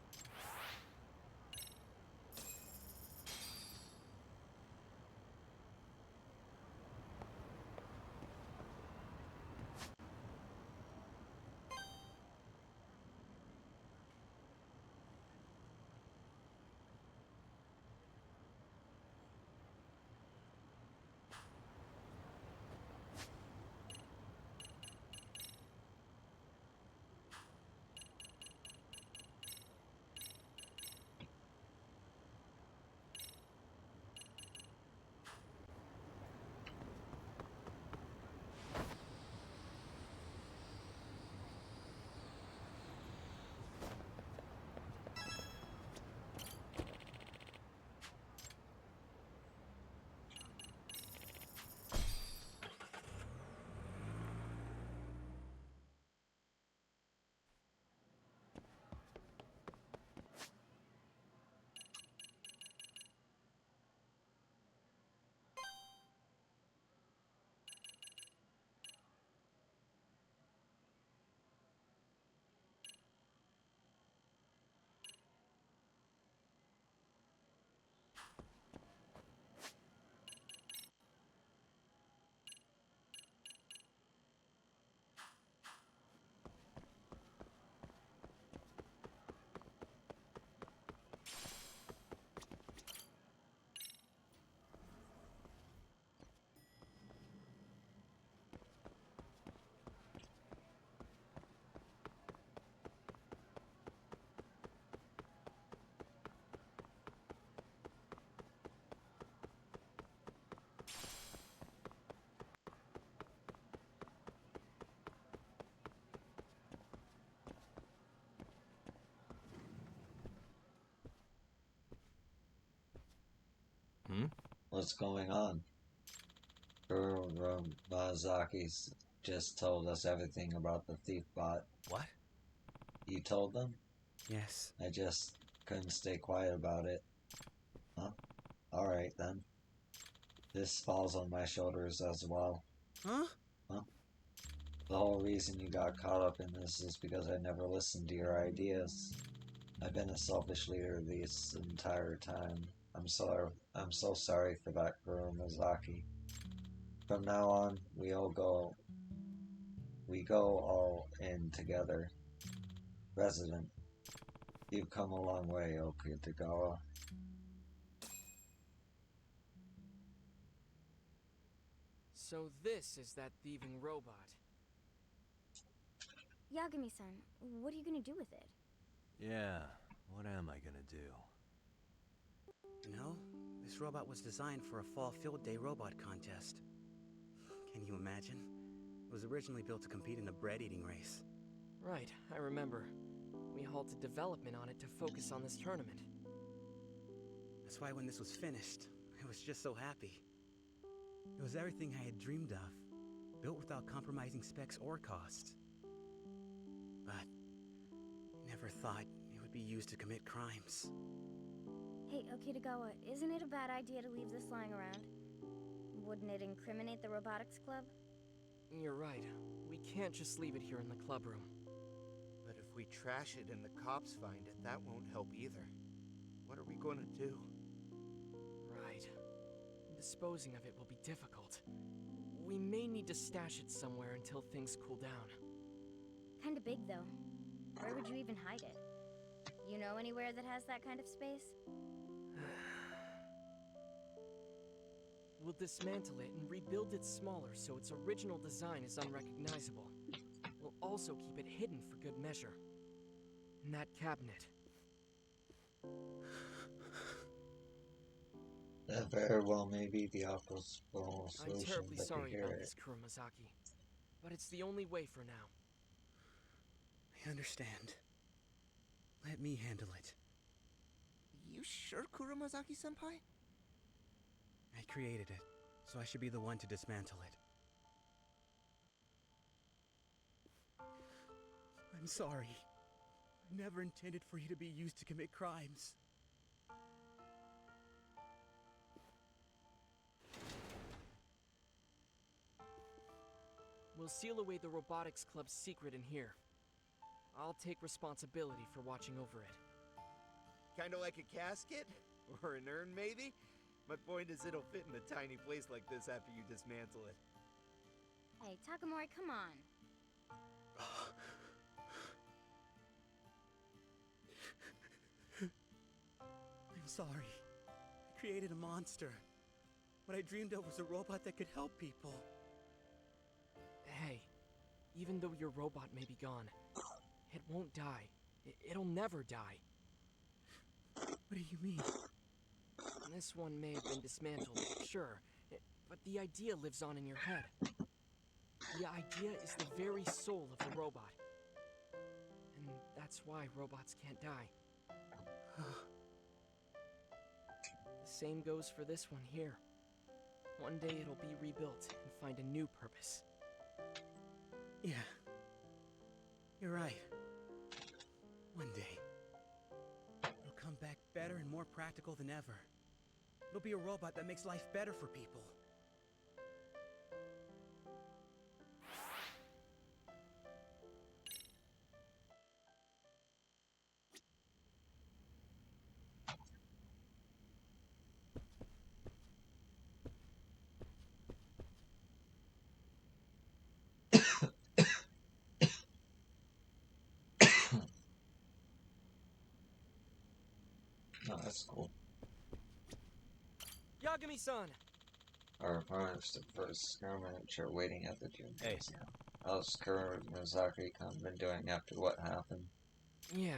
Hmm? What's going on? Mazaki's just told us everything about the thief bot. What? You told them? Yes. I just couldn't stay quiet about it. Huh? Alright then. This falls on my shoulders as well. Huh? The whole reason you got caught up in this is because I never listened to your ideas. I've been a selfish leader this entire time. I'm so sorry for that, Kuromazaki. From now on, we go all in together. Resident, you've come a long way, Okitagawa. So this is that thieving robot. Yagami-san, what are you gonna do with it? Yeah, what am I gonna do? You know, this robot was designed for a fall field day robot contest. Can you imagine? It was originally built to compete in a bread-eating race. Right, I remember. We halted development on it to focus on this tournament. That's why when this was finished, I was just so happy. It was everything I had dreamed of, built without compromising specs or cost. But never thought it would be used to commit crimes. Hey, Okitagawa, isn't it a bad idea to leave this lying around? Wouldn't it incriminate the robotics club? You're right. We can't just leave it here in the club room. But if we trash it and the cops find it, that won't help either. What are we going to do? Right. Disposing of it will be difficult. We may need to stash it somewhere until things cool down. Kinda big, though. Where would you even hide it? You know anywhere that has that kind of space? We'll dismantle it and rebuild it smaller so its original design is unrecognizable. We'll also keep it hidden for good measure. In that cabinet. That very well may be the optimal I'm solution, terribly but sorry to hear about it. this, Kuromazaki. But it's the only way for now. I understand. Let me handle it. You sure, Kuromazaki-senpai? I created it, so I should be the one to dismantle it. I'm sorry. I never intended for you to be used to commit crimes. We'll seal away the robotics club's secret in here. I'll take responsibility for watching over it. Kinda like a casket? Or an urn, maybe? My point is it'll fit in a tiny place like this after you dismantle it. Hey, Takamori, come on. I'm sorry. I created a monster. What I dreamed of was a robot that could help people. Hey, even though your robot may be gone, it won't die. It'll never die. What do you mean? This one may have been dismantled, sure, but the idea lives on in your head. The idea is the very soul of the robot. And that's why robots can't die. The same goes for this one here. One day it'll be rebuilt and find a new purpose. Yeah. You're right. One day. It'll come back better and more practical than ever. It'll be a robot that makes life better for people. No, that's cool. Yagami-san! Our opponent's the first skirmish are waiting at the gym. Hey. How's Kuromazaki been doing after what happened? Yeah,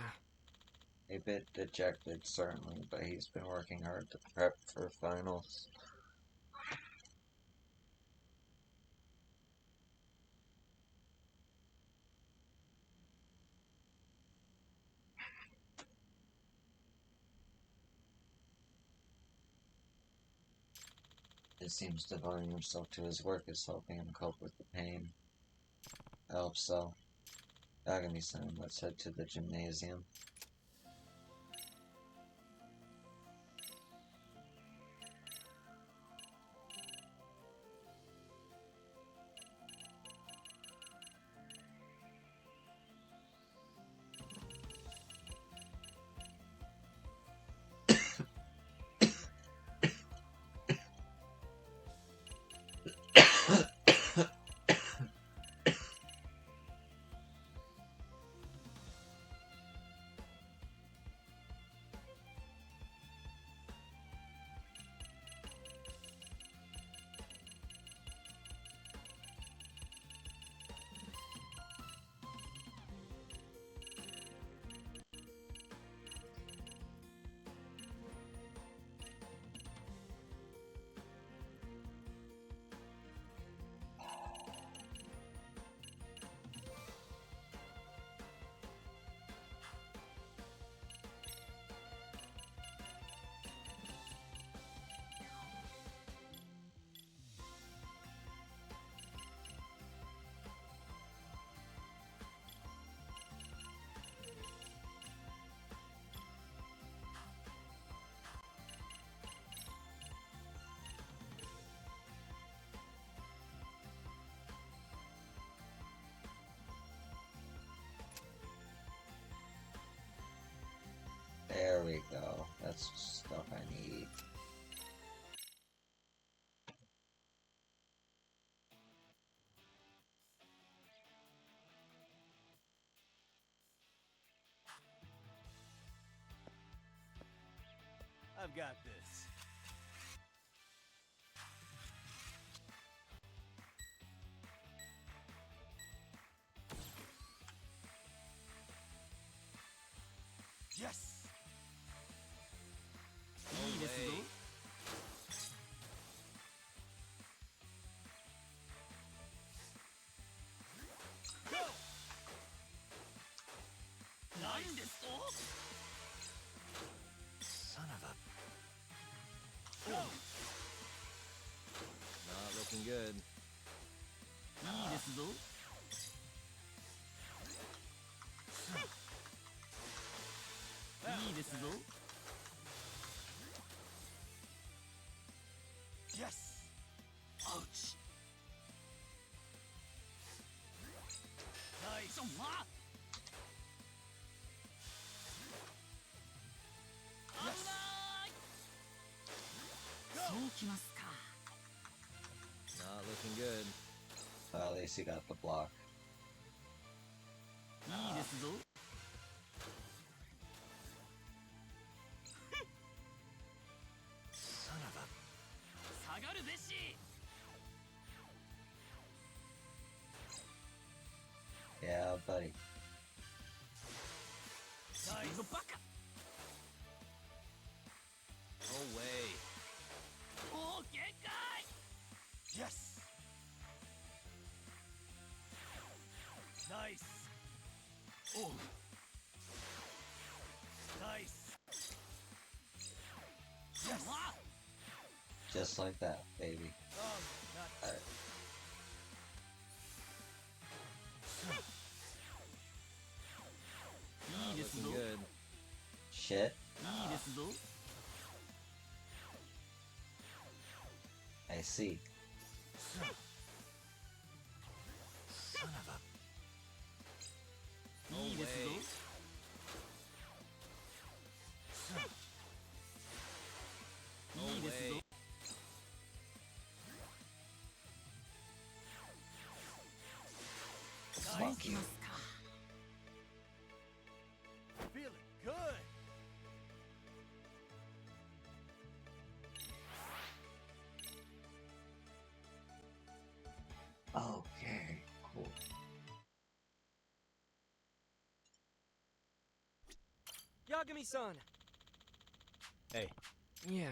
A bit dejected, certainly, but he's been working hard to prep for finals. It seems devoting himself to his work is helping him cope with the pain. I hope so. Yagami-san, let's head to the gymnasium. There we go. That's stuff I need. I've got this. Yes! No way. Go! Nice! Son of a... Go! Not looking good. Yes! Ouch! Nice! Yes! Go! Not looking good. Well, at least he got the block. Son of a... Yeah, buddy. Nice! No way. Yes! Nice! Oh! Nice! Yes! Just like that, baby. Not Alright. Not looking good. Shit. I see. Son of a... No way. No way. Fuck you. feeling good. Okay, cool. Yagami-san! Hey. Yeah.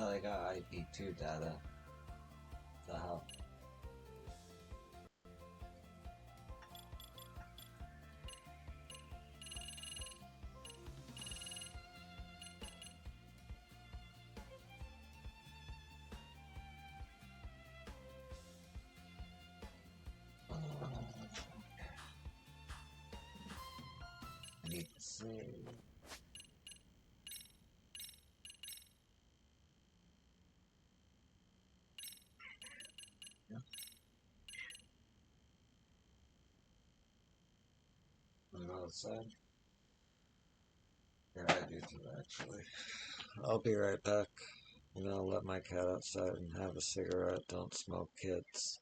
Oh, they got IP2 data. The hell? I need to see. I'm outside. Yeah, I do too, actually. I'll be right back. I'm gonna let my cat outside and have a cigarette. Don't smoke, kids.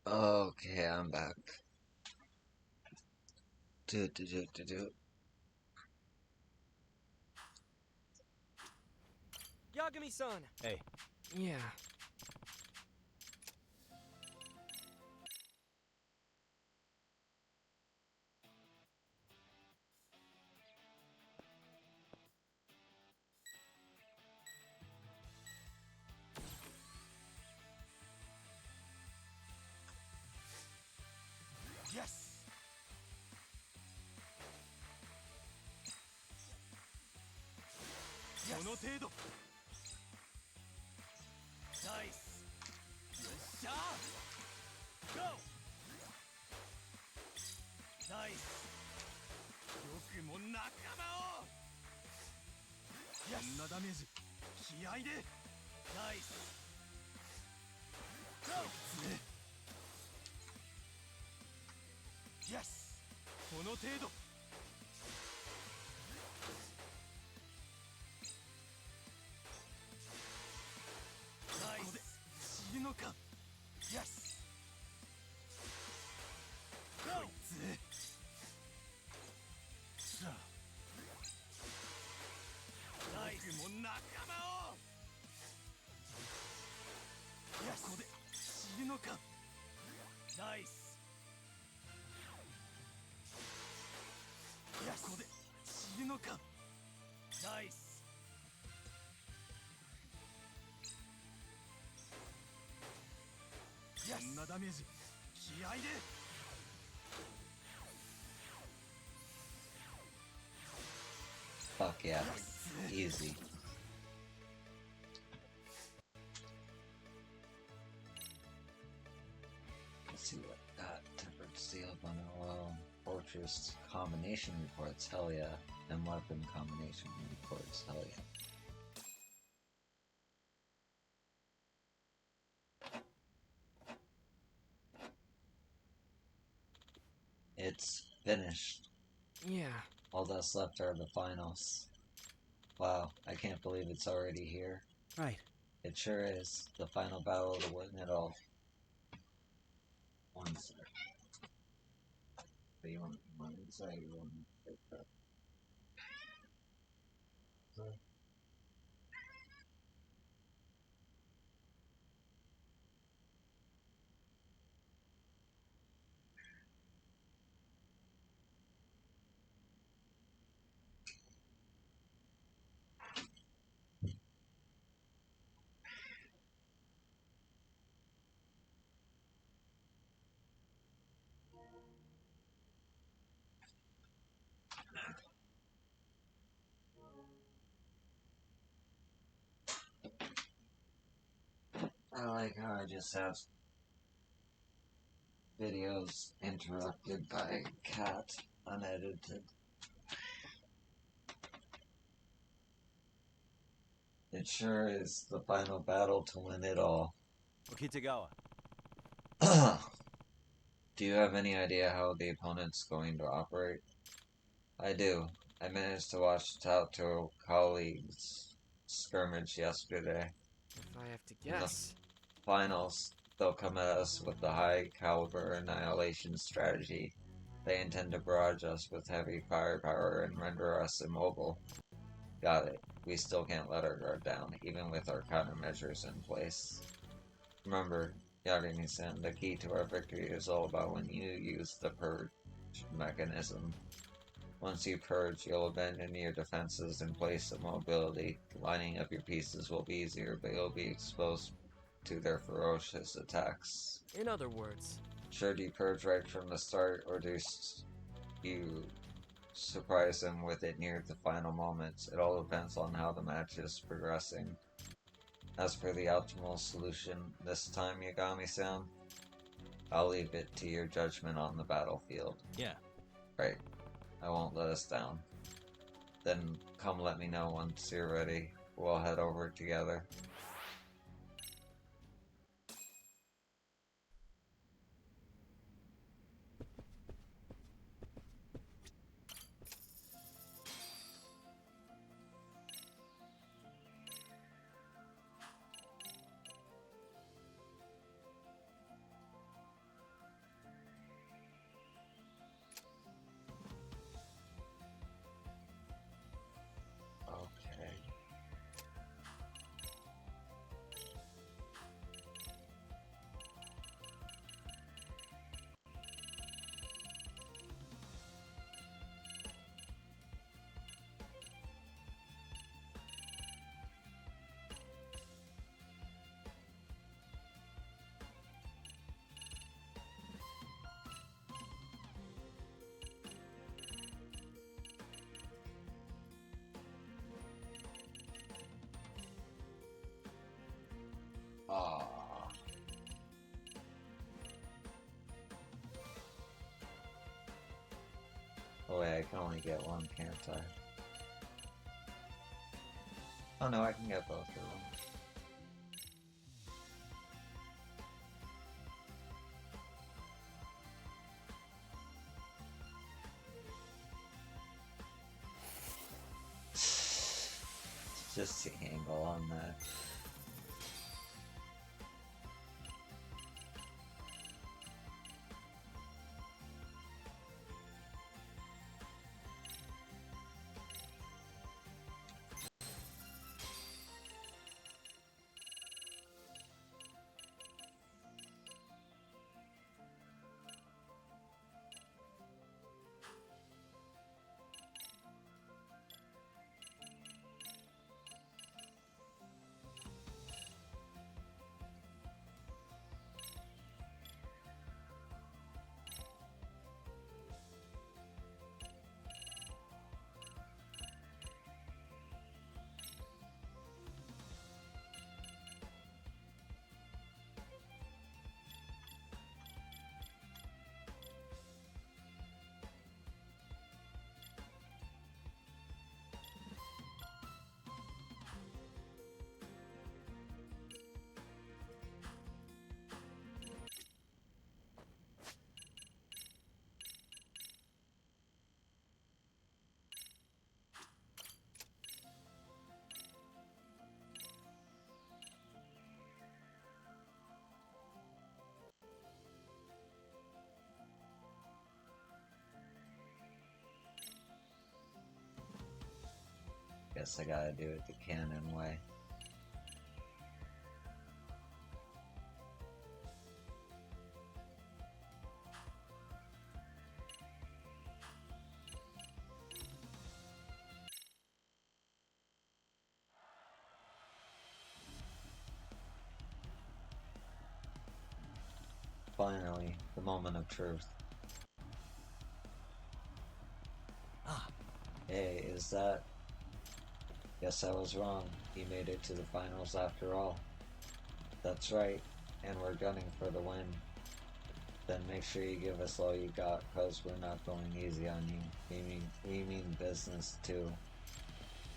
Okay, I'm back. Do. Yagami-san! Hey. Yeah. Yes! この程度ナイスよっしゃーゴーナイスよくも仲間をこんなダメージ気合いでナイスゴーイエスこの程度ナイス死ぬのかイエスこいつさあナイスも仲間をいやここで死ぬのかナイスいやここで死ぬのかナイスこんなダメージ気合いでFuck yeah. Easy. Let's see what got. Tempered steel, bone oil, fortress combination reports, hell yeah. And weapon combination reports, hell yeah. It's finished. Yeah. All that's left are the finals. Wow, I can't believe it's already here. Right. It sure is. The final battle to win it all. One sec. So you want inside, you want to take that? I like how I just have videos interrupted by cat, unedited. It sure is the final battle to win it all. Okitagawa. Do you have any idea how the opponent's going to operate? I do. I managed to watch Tato colleagues scrimmage yesterday. If I have to In the guess. finals, they'll come at us with the high caliber annihilation strategy. They intend to barrage us with heavy firepower and render us immobile. Got it. We still can't let our guard down, even with our countermeasures in place. Remember, Yagami-san, the key to our victory is all about when you use the purge mechanism. Once you purge, you'll abandon your defenses in place of mobility. Lining up your pieces will be easier, but you'll be exposed to their ferocious attacks. In other words, Sure, do you purge right from the start, or do you surprise them with it near the final moments? It all depends on how the match is progressing. As for the optimal solution this time, Yagami-san, I'll leave it to your judgment on the battlefield. Yeah. Right. I won't let us down. Then come let me know once you're ready. We'll head over together. can only get one, can't I? Oh no, I can get both of them. Just the angle on that. Guess I gotta do it the canon way. Finally, the moment of truth. Ah. Hey, is that... Guess I was wrong. He made it to the finals after all. That's right, and we're gunning for the win. Then make sure you give us all you got, cause we're not going easy on you. We mean business too.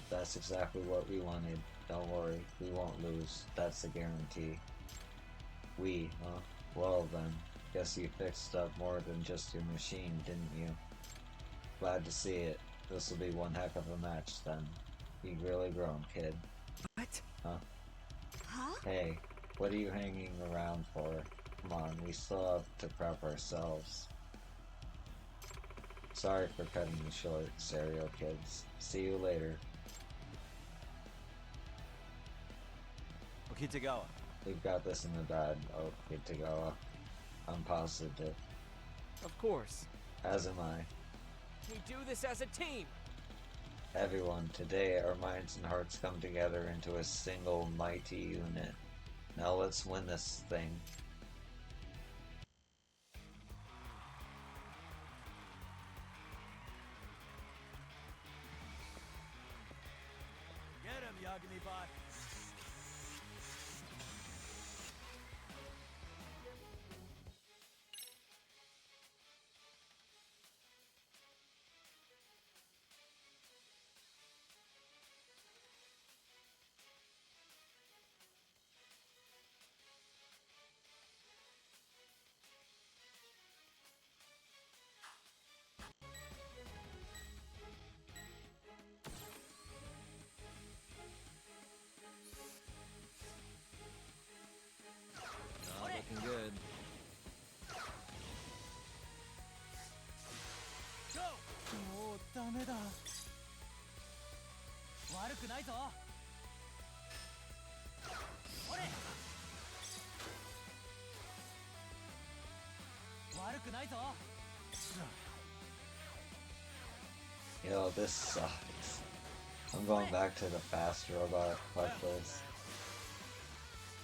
That's exactly what we wanted. Don't worry, we won't lose. That's a guarantee. We, huh? Well then, guess you fixed up more than just your machine, didn't you? Glad to see it. This'll be one heck of a match then. You've really grown, kid. What? Huh? Huh? Hey, what are you hanging around for? Come on, we still have to prep ourselves. Sorry for cutting you short, Serial Kids. See you later. Okitagawa. We've got this in the bag, Okitagawa. I'm positive. Of course. As am I. We do this as a team! Everyone, today our minds and hearts come together into a single mighty unit. Now let's win this thing. Get him, Yagami bot. Looking good. Go! Oh, ダメだ。悪くないぞ。おれ。悪くないぞ。Yo, this sucks. I'm going back to the fast robot. Fuck this.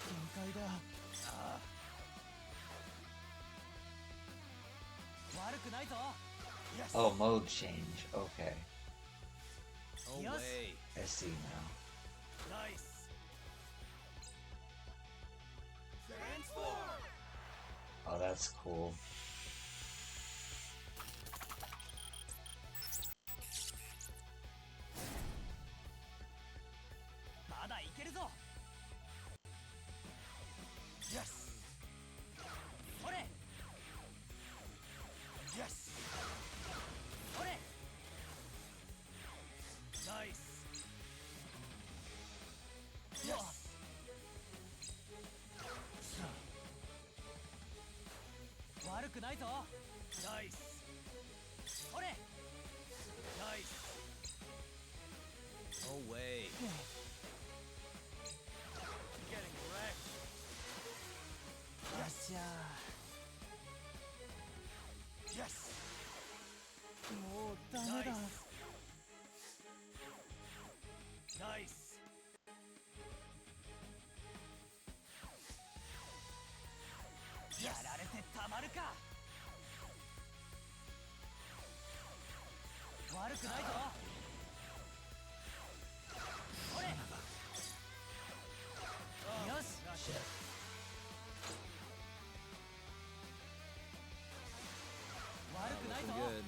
限界だ。ああ。悪くないぞ。Oh, mode change. Okay. Oh way. I see now. Nice. Oh, that's cool. くないぞ。ナイス。それ。ナイス。 No way. Getting wrecked. よっしゃ Yes. もうダメだ Nice. やられてたまるか。悪くないぞ。それ。よし。悪くないぞ。 Good.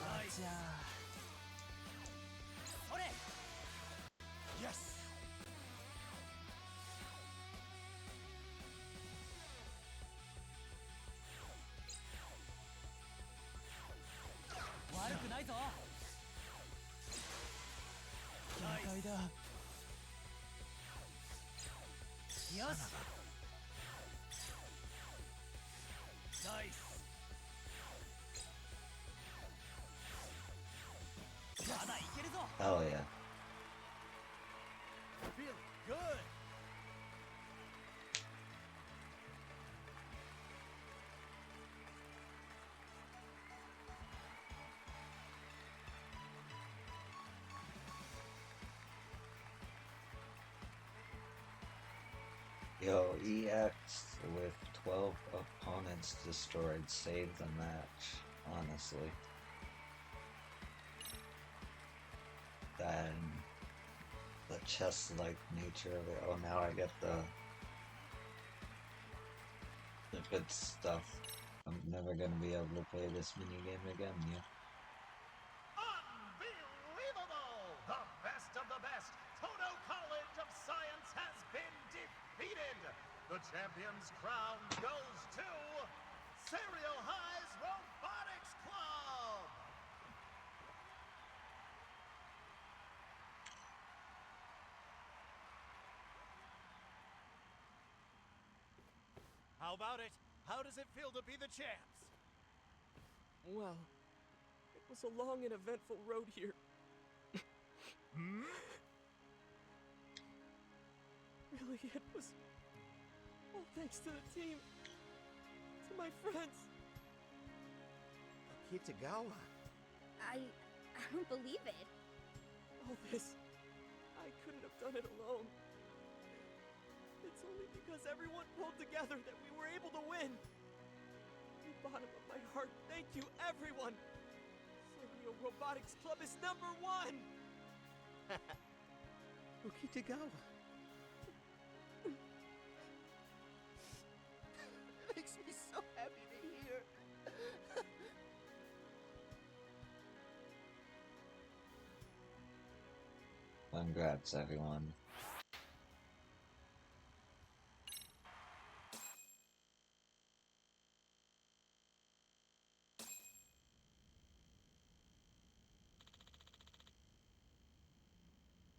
ナイス。それ。Yes. 悪くないぞ。ナイス。だ よし。ナイス。まだいけるぞ。 Hell yeah. Feeling good. Yo, EX with 12 opponents destroyed saved the match, honestly. Then the chess-like nature of it. Oh, now I get the good stuff. I'm never gonna be able to play this minigame again, yeah. Unbelievable! The best of the best! Toto College of Science has been defeated! The champion's crown goes to Serial High's Robotics Club! How about it? How does it feel to be the champs? Well, it was a long and eventful road here. Hmm? Really, it was all thanks to the team, to my friends. Kitagawa. I don't believe it. All this, I couldn't have done it alone. It's only because everyone pulled together that we were able to win. From the bottom of my heart, thank you, everyone. Serio Robotics Club is #1. Okitagawa. Makes me so happy to hear. Congrats, everyone.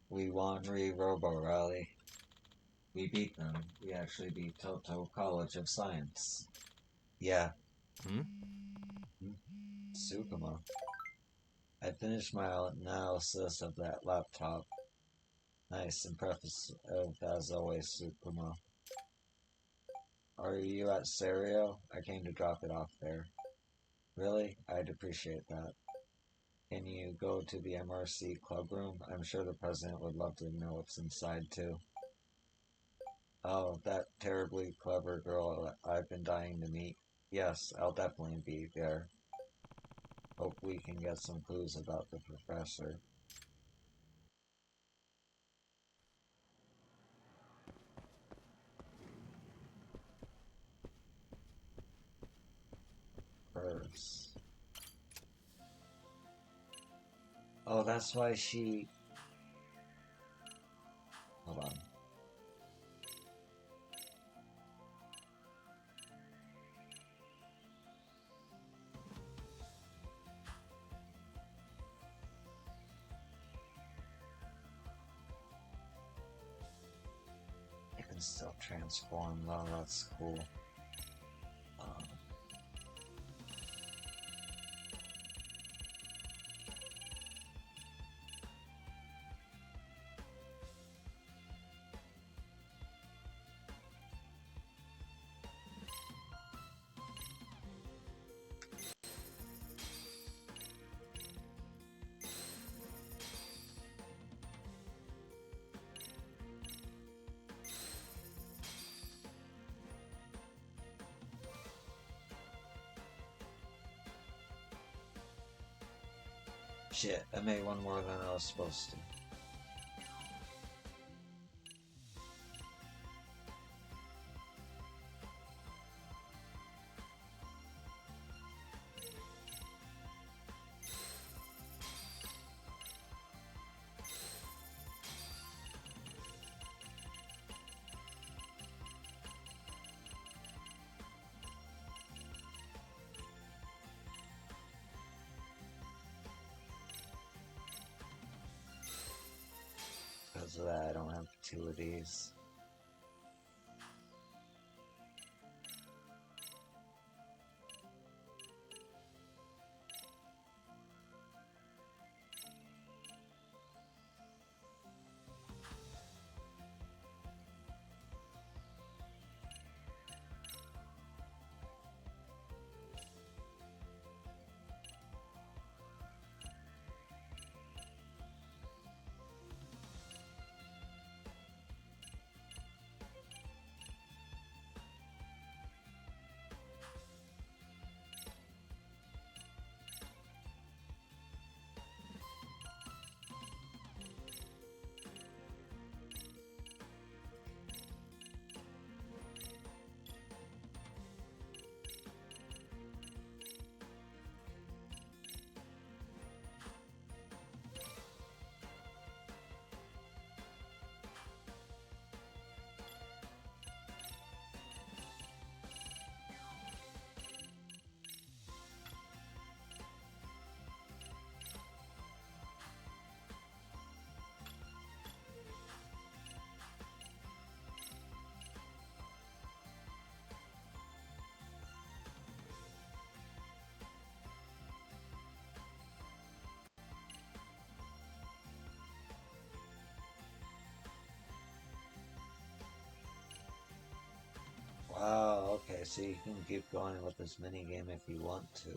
We won Robo Rally. We beat them. We actually beat Toto College of Science. Yeah. Hmm? Sukuma. I finished my analysis of that laptop. Nice, impressive as always, Sukuma. Are you at Serio? I came to drop it off there. Really? I'd appreciate that. Can you go to the MRC club room? I'm sure the president would love to know what's inside, too. Oh, that terribly clever girl I've been dying to meet. Yes, I'll definitely be there. Hope we can get some clues about the professor. Purse. Oh, that's why she... Hold on. I can can still transform though, that's cool. Shit, I made one more than I was supposed to. Because of that, I don't have 2 of these. Wow, okay, so you can keep going with this minigame if you want to.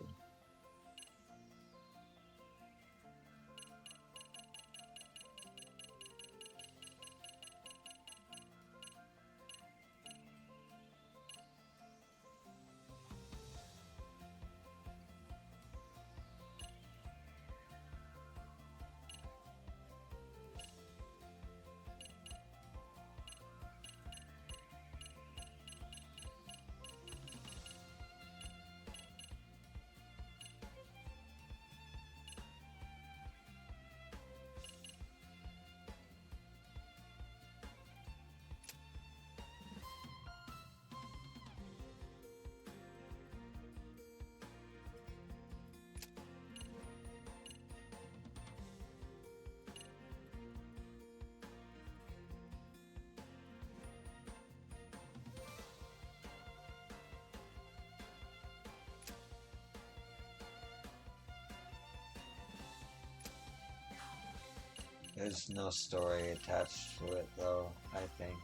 There's no story attached to it though, I think.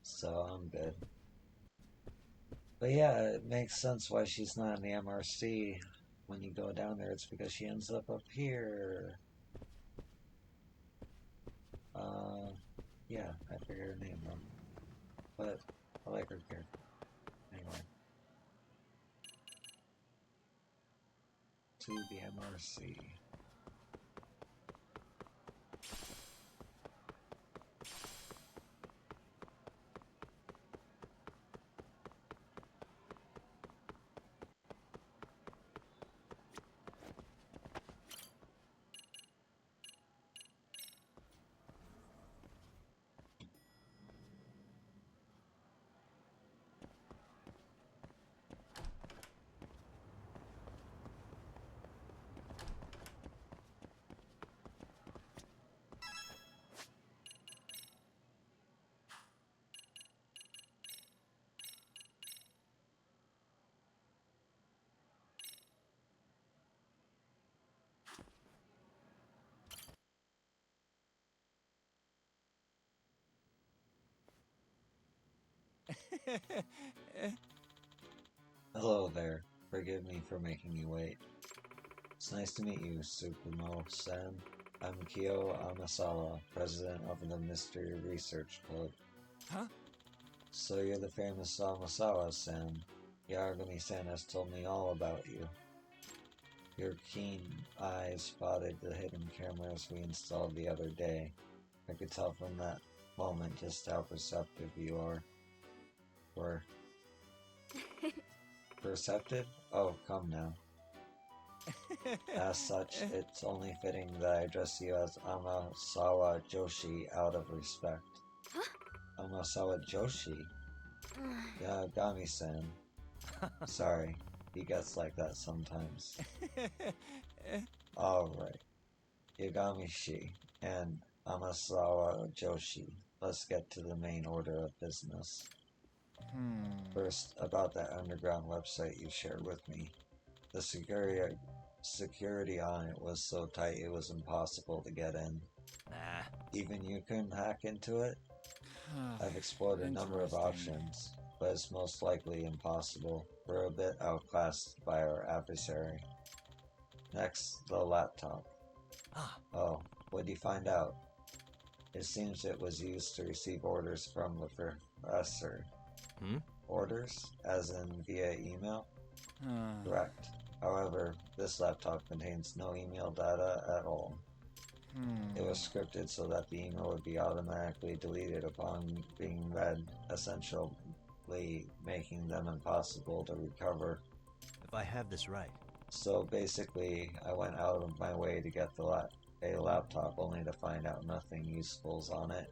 So I'm good. But yeah, it makes sense why she's not in the MRC. When you go down there, it's because she ends up here. Yeah, I figured her name wrong. But I like her character. Anyway. To the MRC. Hello there. Forgive me for making you wait. It's nice to meet you, Tsukumo-san. I'm Kyo Amasawa, president of the Mystery Research Club. Huh? So you're the famous Amasawa-san. Yagami-san has told me all about you. Your keen eyes spotted the hidden cameras we installed the other day. I could tell from that moment just how perceptive you were. Perceptive? Oh, come now. As such, it's only fitting that I address you as Amasawa Joshi out of respect. Huh? Amasawa Joshi? Yagami-san. Sorry, he gets like that sometimes. Alright. Yagami-shi and Amasawa Joshi. Let's get to the main order of business. First, about that underground website you shared with me. The security on it was so tight it was impossible to get in. Nah. Even you couldn't hack into it? I've explored a number of options, but it's most likely impossible. We're a bit outclassed by our adversary. Next, the laptop. Ah. Oh, what'd you find out? It seems it was used to receive orders from the professor. Orders? As in via email? Correct. However, this laptop contains no email data at all. It was scripted so that the email would be automatically deleted upon being read, essentially making them impossible to recover. If I have this right. So basically, I went out of my way to get a laptop only to find out nothing useful's on it.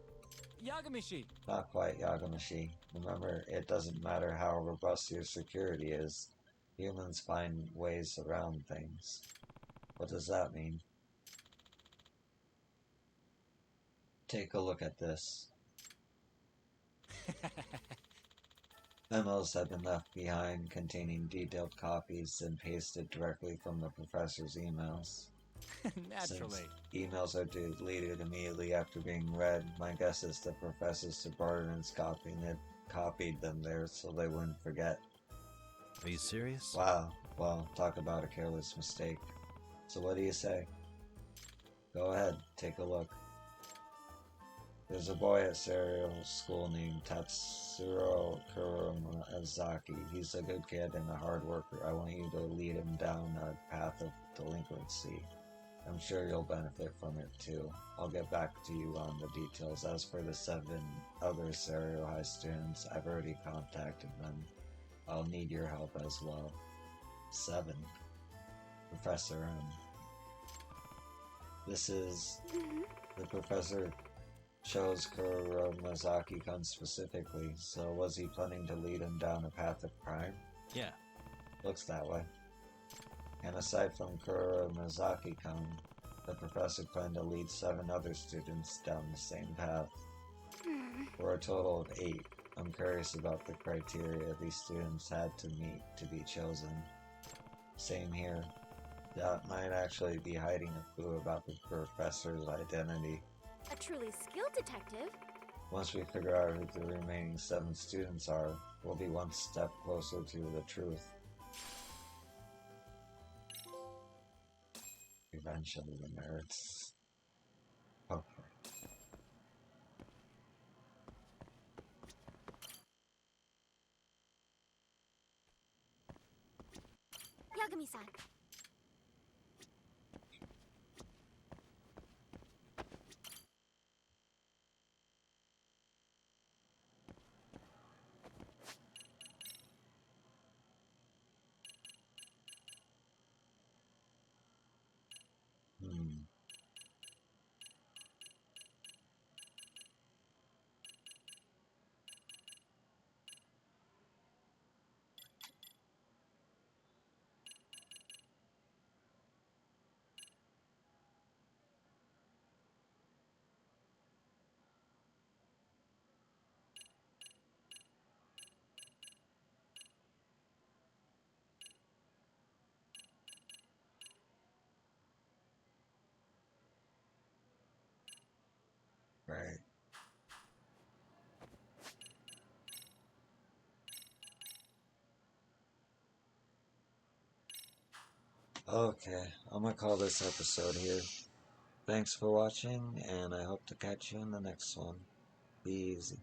Yagami-shi! Not quite, Yagami-shi. Remember, it doesn't matter how robust your security is. Humans find ways around things. What does that mean? Take a look at this. Memos have been left behind containing detailed copies and pasted directly from the professor's emails. Naturally. Since emails are deleted immediately after being read, my guess is the professor's subordinates copied them there so they wouldn't forget. Are you serious? Wow, well, talk about a careless mistake. So what do you say? Go ahead, take a look. There's a boy at Serial School named Tatsuro Kuromazaki. He's a good kid and a hard worker. I want you to lead him down a path of delinquency. I'm sure you'll benefit from it too. I'll get back to you on the details. As for the 7 other Serial High students, I've already contacted them. I'll need your help as well. 7. Professor M. This is... The professor chose Kuromazaki-kun specifically, so was he planning to lead him down a path of crime? Yeah. Looks that way. And aside from Kuromazaki-kun, the professor planned to lead 7 other students down the same path. For a total of 8. I'm curious about the criteria these students had to meet to be chosen. Same here. That might actually be hiding a clue about the professor's identity. A truly skilled detective. Once we figure out who the remaining 7 students are, we'll be one step closer to the truth. Revenge of the Nerds. Okay. Yagami-san. Okay, I'm gonna call this episode here. Thanks for watching, and I hope to catch you in the next one. Be easy.